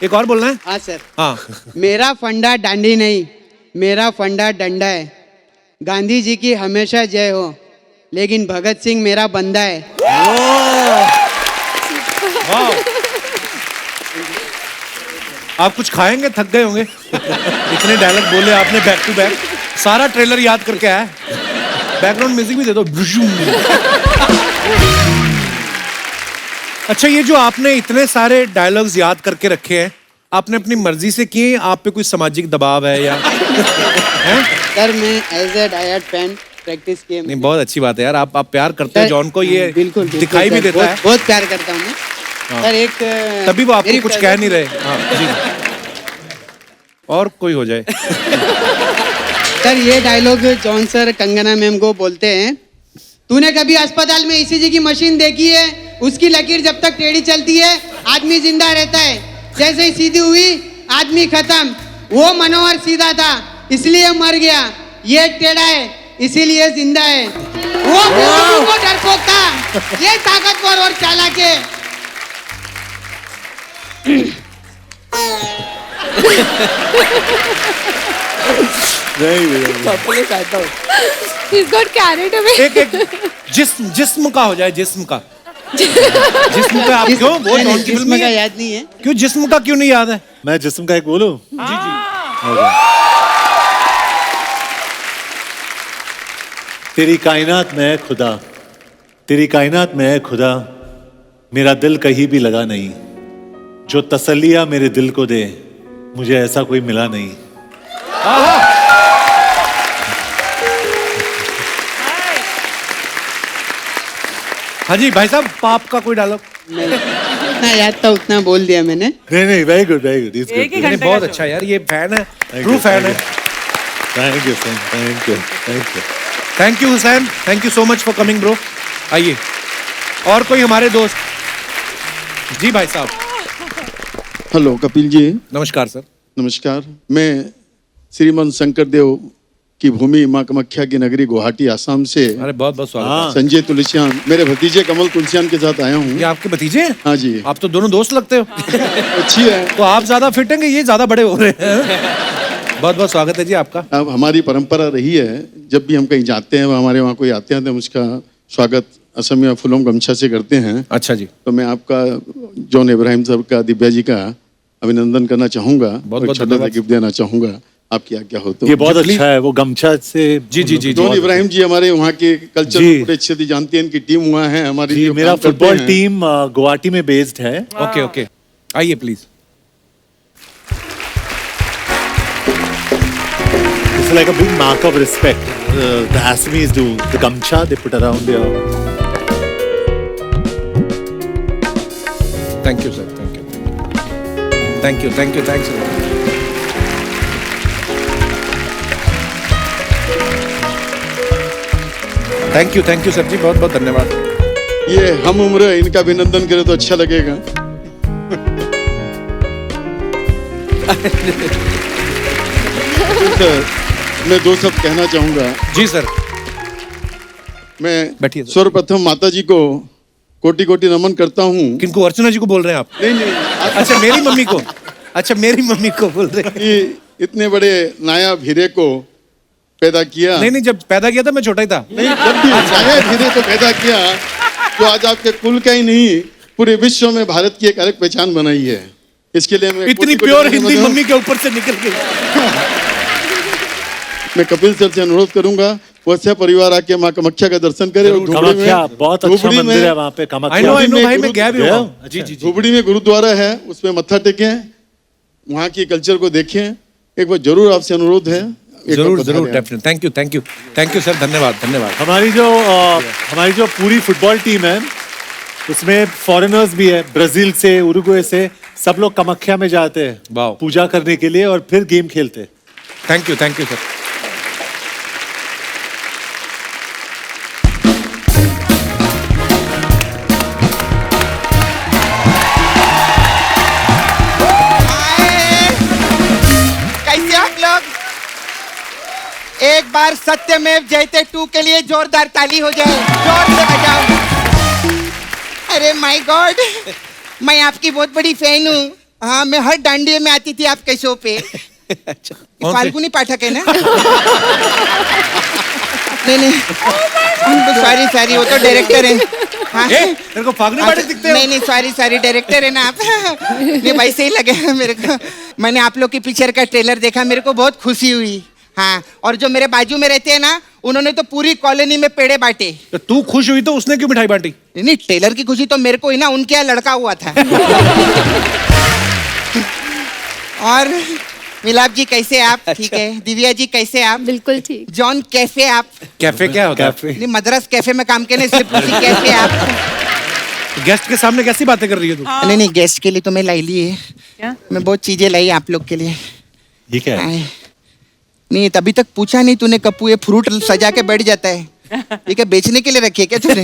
A: एक और बोलना है?
J: हाँ सर।
A: हाँ
J: मेरा फंडा डांडी नहीं, मेरा फंडा डंडा है। गांधी जी की हमेशा जय हो, लेकिन भगत सिंह मेरा बंदा है।
A: वाह, आप कुछ खाएंगे? थक गए होंगे, इतने डायलॉग बोले आपने बैक टू बैक। सारा ट्रेलर याद करके आया। बैकग्राउंड म्यूजिक भी दे दो। अच्छा, ये जो आपने इतने सारे डायलॉग्स याद करके रखे हैं, आपने अपनी मर्जी से किए? आप पे कोई सामाजिक दबाव है या हैं?
J: सर मैं as a diet fan practice किए।
A: नहीं, बहुत अच्छी बात है यार, आप प्यार करते हो जॉन को, ये
J: बिल्कुल बिल्कुल
A: दिखाई भी
J: सर,
A: देता है।
J: बहुत प्यार करता हूँ मैं। सर एक
A: तभी वो आपको
J: मेरी
A: कुछ कह नहीं रहे। हाँ जी, और कोई हो जाए।
J: सर ये dialogue John sir Kangana ma'am को बोलते हैं, तूने कभी अस्पताल में ईसीजी की मशीन देखी है? उसकी लकीर जब तक टेढ़ी चलती है आदमी जिंदा रहता है, जैसे ही सीधी हुई आदमी खत्म। वो मनोहर सीधा था इसलिए मर गया, ये टेढ़ा है इसीलिए जिंदा है। वो बेवकूफ को डरपोक था, ये ताकतवर और चालाक है।
C: He's got carried away.
A: एक जिस्म का हो जाए, जिस्म का आप क्यों वो
J: नहीं,
A: जॉन की फिल्म
J: जिस्म
A: में
J: का
A: है?
J: याद नहीं है।
A: क्यों जिस्म का क्यों नहीं याद है?
D: मैं जिस्म का एक बोलूं?
A: जी जी।
D: तेरी कायनात में है खुदा, तेरी कायनात में है खुदा, मेरा दिल कहीं भी लगा नहीं, जो तसल्लियां मेरे दिल को दे मुझे ऐसा कोई मिला नहीं।
A: हाँ जी भाई साहब, पाप का कोई डायलॉग?
J: जितना याद था उतना बोल दिया मैंने।
D: नहीं, very good, very good, it's
B: एक ही
D: गुड।
B: घंटे
A: बहुत
B: का
A: अच्छा यार, ये फैन है,
D: Thank
A: ट्रू
D: you,
A: फैन है।
D: Thank you, thank you, thank you.
A: Thank you Hussain, thank you so much for coming bro. आइए और कोई हमारे दोस्त? जी भाई साहब।
K: हेलो कपिल जी।
A: नमस्कार सर।
K: नमस्कार। मैं श्रीमान शंकरदेव की भूमि माँ कामाख्या की नगरी गुवाहाटी आसाम से
A: अरे बहुत बहुत स्वागत है।
K: संजय तुलसियान, मेरे भतीजे कमल तुलसियान के साथ आया हूँ।
A: ये आपके भतीजे हैं?
K: हाँ जी।
A: आप तो दोनों दोस्त लगते हो।
K: अच्छी है।
A: तो आप ज्यादा फिट हैं कि ये ज्यादा बड़े हो रहे हैं? बहुत बहुत स्वागत है जी आपका।
K: अब हमारी परंपरा रही है, जब भी हम कहीं जाते हैं हमारे वहाँ कोई आते हैं तो हम उसका स्वागत असम या फूलों गमछा से करते हैं।
A: अच्छा जी।
K: तो मैं आपका जॉन इब्राहिम साहब का, दिव्या जी का अभिनंदन करना चाहूँगा,
A: बहुत
K: छोटा सा
A: धन्यवाद।
K: गिफ्ट देना चाहूँगा, आपकी आज्ञा हो तो।
D: ये बहुत अच्छा है, वो गमछा से।
A: जी जी जी।
K: जॉन इब्राहिम जी हमारे वहाँ के कल्चर
D: जी।
K: बड़े अच्छे से जानते हैं, इनकी टीम वहाँ है हमारी।
D: जी,
K: जो
D: मेरा
K: काम करते
D: फुटबॉल
K: हैं।
D: टीम गुवाहाटी में बेस्ड है।
A: ओके ओके, आइए please.
D: It's like a big mark of respect. The Assamese do the gamcha they put around their.
A: Thank you sir, thank you, thank you, thank you, thanks. Thank you sir जी, बहुत बहुत धन्यवाद।
K: ये हम उम्र है, इनका अभिनंदन करें तो अच्छा लगेगा। सर, मैं दो शब्द कहना चाहूंगा।
A: जी सर।
K: मैं
A: बैठिए सर।
K: सर्वप्रथम माता जी को कोटि कोटि नमन करता हूँ।
A: किनको, अर्चना जी को बोल रहे हैं आप?
K: नहीं नहीं,
A: अच्छा मेरी मम्मी को, अच्छा मेरी मम्मी को बोल रहे हैं।
K: कि इतने बड़े नायाब हीरे को पैदा किया।
A: नहीं नहीं, जब पैदा किया था मैं छोटा ही था।
K: नहीं, जब भी नायाब हीरे को पैदा किया तो आज आपके कुल का ही नहीं पूरे विश्व में भारत की एक अलग पहचान बनाई है। इसके लिए मैं
A: इतनी
K: कोटि-कोटि
A: प्योर
K: नमन
A: हिंदी
K: करता हूं।
A: मम्मी के ऊपर से निकल गई।
K: मैं कपिल सर से अनुरोध करूंगा वैसे परिवार आके माँ कामाख्या का दर्शन करे। और धुबड़ी
D: कामाख्या
K: में
D: बहुत अच्छा मंदिर है वहाँ पे,
A: आई
D: कामाख्या।
A: नो
K: में
A: भाई, मैं गया भी
D: गया?
A: हूँ। जी जी जी।
K: धुबड़ी में गुरुद्वारा है, उसमें मत्था टेकें, वहाँ की कल्चर को देखें। एक बार जरूर आपसे अनुरोध है। एक
A: जरूर
K: बार
A: जरूर,
K: पधारें।
A: Definite. Thank you, thank you, thank you sir, धन्यवाद धन्यवाद।
D: हमारी जो पूरी फुटबॉल टीम है उसमें फॉरेनर्स भी है, ब्राजील से, उरुग्वे से, सब लोग कामाख्या में जाते हैं
A: वाह।
D: पूजा करने के लिए और फिर गेम खेलते हैं।
A: Thank you sir.
E: कैसे आप लोग? एक बार सत्यमेव जयते 2 के लिए जोरदार ताली हो जाए, जोर से बजाओ। अरे माय गॉड, मैं आपकी बहुत बड़ी फैन हूँ। हाँ, मैं हर डांडिये में आती थी आपके शो पे।
A: अच्छा,
E: फाल्गुनी पाठक है ना? नहीं सॉरी, वो तो डायरेक्टर है। हाँ।
A: तेरे को फागुनी पाठक दिखते हो?
E: नहीं सॉरी, डायरेक्टर है ना आप। नहीं, वैसे ही लगे मेरे को। मैंने आप लोग की पिक्चर का ट्रेलर देखा, मेरे को बहुत खुशी हुई। हाँ, और जो मेरे बाजू में रहते हैं ना, उन्होंने तो पूरी कॉलोनी में पेड़े बांटे।
A: तो तू खुश हुई तो उसने क्यों मिठाई बांटी?
E: नहीं, ट्रेलर की खुशी तो मेरे को ही ना, उनके यहाँ लड़का हुआ था। और मिलाप जी कैसे आप? ठीक है। दिव्या जी कैसे आप?
C: बिल्कुल ठीक।
E: जॉन कैफे आप?
A: कैफे क्या होता है?
E: नहीं, मद्रास कैफे में काम करने सिर्फ पूछी कैफे आप?
A: गेस्ट के सामने कैसी बातें कर रही है तू?
E: नहीं, गेस्ट के लिए तो मैं लाई ली है।
B: क्या?
E: मैं बहुत चीजें लाई आप लोग के लिए।
D: ये क्या है?
E: नहीं, अभी तक पूछा नहीं तूने कप्पू, ये फ्रूट सजा के बैठ जाता है। ये क्या बेचने के लिए रखी है क्या तूने?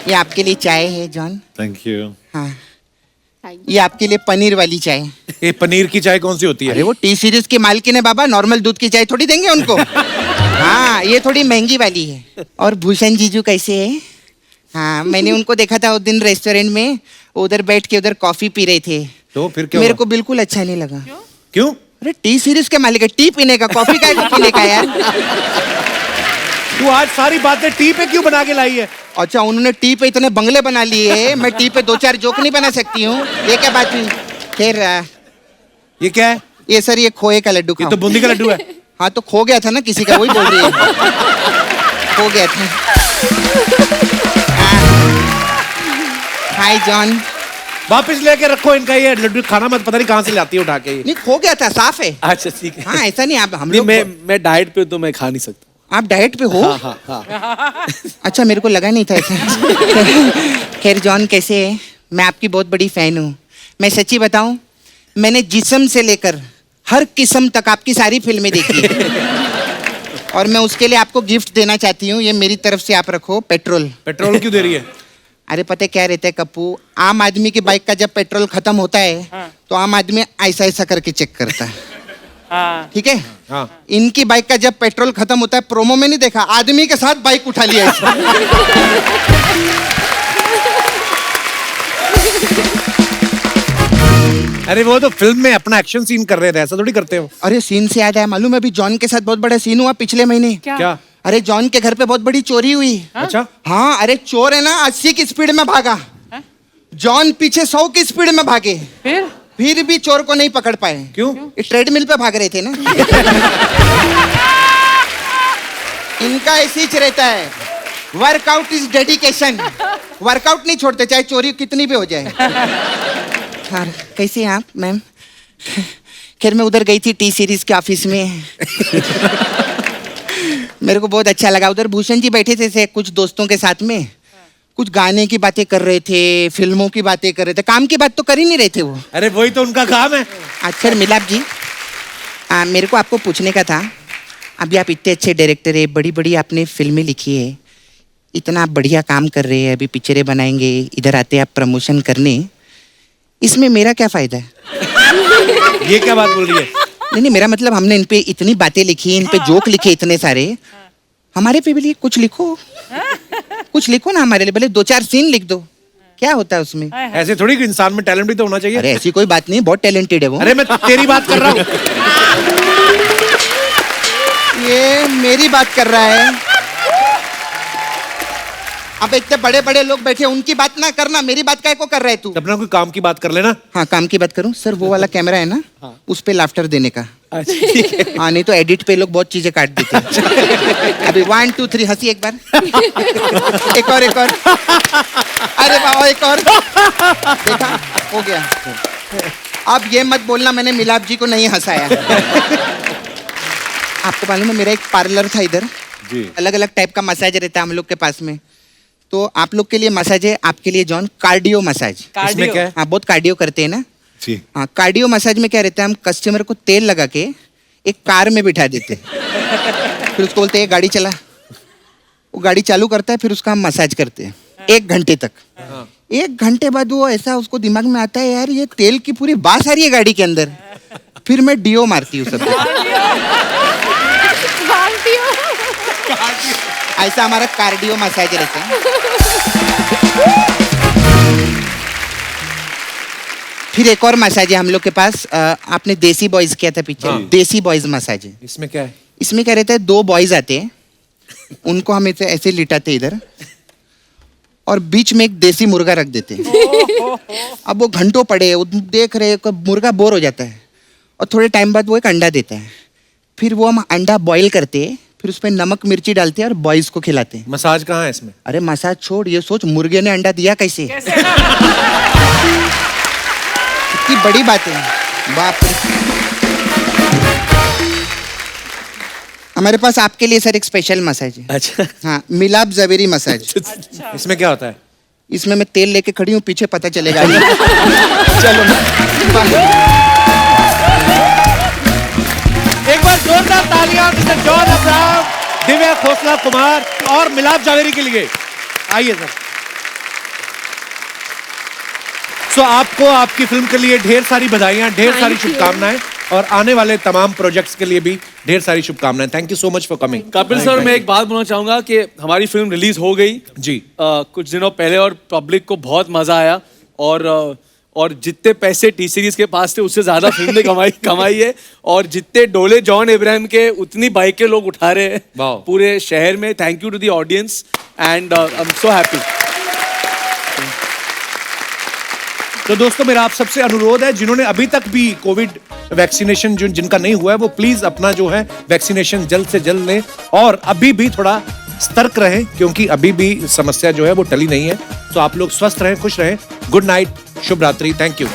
E: ये आपके लिए चाय है जॉन।
D: Thank you.
E: हाँ, ये आपके लिए पनीर वाली चाय।
A: ये पनीर की चाय कौन सी होती है?
E: अरे वो टी सीरीज की मालकिन है बाबा, नॉर्मल दूध की चाय थोड़ी देंगे उनको। हाँ, ये थोड़ी महंगी वाली है। और भूषण जीजू कैसे है? हाँ, मैंने उनको देखा था उस दिन रेस्टोरेंट में, उधर बैठ के उधर कॉफी पी रहे थे।
A: तो फिर क्या
E: मेरे
A: हुआ?
E: को बिल्कुल अच्छा नहीं लगा।
A: क्यों?
E: अरे टी सीरीज के मालिक है, टी पीने का, कॉफी का है पीने का यार।
A: तू आज सारी बातें टी पे क्यों बना के लाई है?
E: अच्छा, उन्होंने टी पे इतने बंगले बना लिए हैं, मैं टी पे 2-4 जोक नहीं बना सकती हूँ? ये क्या बात हुई? खैर,
A: ये क्या है?
E: ये सर ये खोए का लड्डू
A: ये
E: खाओ।
A: तो बूंदी का लड्डू है।
E: हाँ, तो खो गया था ना किसी का, वही बोल रही है। खो गया था। हाय जॉन।
A: वापस लेके रखो इनका ये लड्डू, खाना मत, पता नहीं कहाँ से लाती है उठा के ये।
E: नहीं, खो गया था, साफ है।
G: अच्छा ठीक है।
E: हाँ, ऐसा नहीं, आप हम
G: नहीं,
E: लोग
G: मैं डाइट पे हूं, तो मैं खा नहीं सकता।
E: आप डाइट पे हो?
G: हाँ हाँ हाँ।
E: अच्छा, मेरे को लगा नहीं था ऐसा। खैर जॉन कैसे है? मैं आपकी बहुत बड़ी फैन हूँ। मैं सच्ची बताऊं, मैंने जिस्म से लेकर हर किस्म तक आपकी सारी फिल्में देखी है। और मैं उसके लिए आपको गिफ्ट देना चाहती हूँ, ये मेरी तरफ से आप रखो, पेट्रोल।
A: पेट्रोल क्यों दे रही है?
E: अरे पता है क्या रहता है कप्पू, आम आदमी की बाइक का जब पेट्रोल खत्म होता है तो आम आदमी ऐसा ऐसा करके चेक करता है, ठीक है?
A: हाँ।
E: इनकी बाइक का जब पेट्रोल खत्म होता है, प्रोमो में नहीं देखा, आदमी के साथ बाइक उठा लिया इसने।
A: अरे वो तो फिल्म में अपना एक्शन सीन कर रहे थे, ऐसा थोड़ी करते हो।
E: अरे सीन से याद आया, मालूम है अभी जॉन के साथ बहुत बड़ा सीन हुआ पिछले महीने।
A: क्या?
E: अरे जॉन के घर पे बहुत बड़ी चोरी हुई।
A: अच्छा।
E: हाँ, अरे चोर है ना 80 की स्पीड में भागा, जॉन पीछे 100 की स्पीड में भागे, फिर भी चोर को नहीं पकड़ पाए।
A: क्यों?
E: ट्रेडमिल पे भाग रहे थे ना। इनका ऐसे ही रहता है, वर्कआउट इज डेडिकेशन। वर्कआउट नहीं छोड़ते, चाहे चोरी कितनी भी हो जाए। हाँ, कैसे हैं आप मैम? खैर मैं उधर गई थी टी सीरीज के ऑफिस में। मेरे को बहुत अच्छा लगा, उधर भूषण जी बैठे थे से कुछ दोस्तों के साथ में, कुछ गाने की बातें कर रहे थे, फिल्मों की बातें कर रहे थे, काम की बात तो कर ही नहीं रहे थे वो।
A: अरे वही तो उनका काम है।
E: अच्छा मिलाप जी, मेरे को आपको पूछने का था, अभी आप इतने अच्छे डायरेक्टर है, बड़ी बड़ी आपने फिल्में लिखी है, इतना आप बढ़िया काम कर रहे हैं, अभी पिक्चरें बनाएंगे, इधर आते आप प्रमोशन करने, इसमें मेरा क्या फायदा है?
A: ये क्या बात बोल रही है?
E: नहीं, मेरा मतलब हमने इन पे इतनी बातें लिखी, इन पे जोक लिखे इतने सारे, हमारे पे भी लिए कुछ लिखो, कुछ लिखो ना हमारे लिए, भले 2-4 सीन लिख दो, क्या होता है उसमें?
A: ऐसे थोड़ी कि इंसान में टैलेंट भी तो होना चाहिए।
E: अरे ऐसी कोई बात नहीं, बहुत टैलेंटेड है वो।
A: अरे मैं तेरी बात कर रहा हूँ।
E: ये मेरी बात कर रहा है। अब इतने बड़े बड़े लोग बैठे, उनकी बात ना करना, मेरी बात काय को कर रहा है तू?
A: अपना कोई काम की बात कर लेना।
E: हाँ, काम की बात करूं सर, वो वाला कैमरा है ना, उस पे लाफ्टर देने का। हाँ, नहीं तो एडिट पे लोग बहुत चीजें काट देते हैं। अभी 1 2 3 हंसी एक बार, एक और, एक और, अरे बाबा एक और, देखा हो गया। अब ये मत बोलना मैंने मिलाप जी को नहीं हंसाया। आपको मालूम है मेरा एक पार्लर था इधर, अलग अलग टाइप का मसाज रहता है हम लोग के पास में, तो आप लोग के लिए मसाज है, आपके लिए जॉन कार्डियो मसाज।
A: इसमें क्या है?
E: हाँ, बहुत कार्डियो करते हैं ना
D: जी।
E: हाँ, कार्डियो मसाज में क्या रहता है, हम कस्टमर को तेल लगा के एक कार में बिठा देते हैं, फिर उसको बोलते हैं गाड़ी चला, वो गाड़ी चालू करता है, फिर उसका हम मसाज करते हैं 1 घंटे तक। 1 घंटे बाद वो ऐसा उसको दिमाग में आता है, यार ये तेल की पूरी बास आ रही है गाड़ी के अंदर, फिर मैं डीओ मारती हूँ सब। ऐसा हमारा कार्डियो मसाज रहता है। फिर एक और मसाज है हम लोग के पास, आपने देसी बॉयज किया था पिक्चर, देसी बॉयज मसाज है।
A: इसमें क्या है?
E: इसमें क्या रहता है, 2 बॉयज आते हैं, उनको हम ऐसे लिटाते इधर, और बीच में एक देसी मुर्गा रख देते हैं। अब वो घंटों पड़े देख रहे, मुर्गा बोर हो जाता है, और थोड़े टाइम बाद वो एक अंडा देता है, फिर वो हम अंडा बॉईल करते हैं, फिर उसमें नमक मिर्ची डालते हैं और बॉयज को खिलाते हैं।
A: मसाज कहाँ है इसमें?
E: अरे मसाज छोड़, ये सोच मुर्गे ने अंडा दिया कैसे? कितनी बड़ी बात है, बाप रे। हमारे पास आपके लिए सर एक स्पेशल मसाज है।
G: अच्छा।
E: हाँ, मिलाप जवेरी मसाज।
A: इसमें क्या होता है?
E: इसमें मैं तेल लेके खड़ी हूँ, पीछे पता चलेगा। चलो
A: एक बार जोरदार तालियां mister John Abraham. Divya Khosla Kumar और मिलाप जावेरी के लिए आइए सर। सो आपको आपकी फिल्म के लिए ढेर सारी बधाइयां, ढेर सारी शुभकामनाएं और आने वाले तमाम प्रोजेक्ट्स के लिए भी ढेर सारी शुभकामनाएं। Thank you so much for coming.
G: Kapil sir, मैं एक बात बोलना चाहूंगा कि हमारी फिल्म रिलीज हो गई
A: जी
G: कुछ दिनों पहले और पब्लिक को बहुत मजा आया और जितने पैसे टी सीरीज के पास थे उससे ज्यादा फिल्म ने कमाई है और जितने डोले जॉन इब्राहिम के उतनी बाइकें लोग उठा रहे हैं पूरे शहर में। Thank you to the audience and I am so happy.
A: तो दोस्तों मेरा आप सबसे अनुरोध है, जिन्होंने अभी तक भी कोविड वैक्सीनेशन जिनका नहीं हुआ है वो प्लीज अपना जो है वैक्सीनेशन जल्द से जल्द लें और अभी भी थोड़ा सतर्क रहें क्योंकि अभी भी समस्या जो है वो टली नहीं है। तो आप लोग स्वस्थ रहें, खुश रहें। गुड नाइट, शुभ रात्रि, थैंक यू।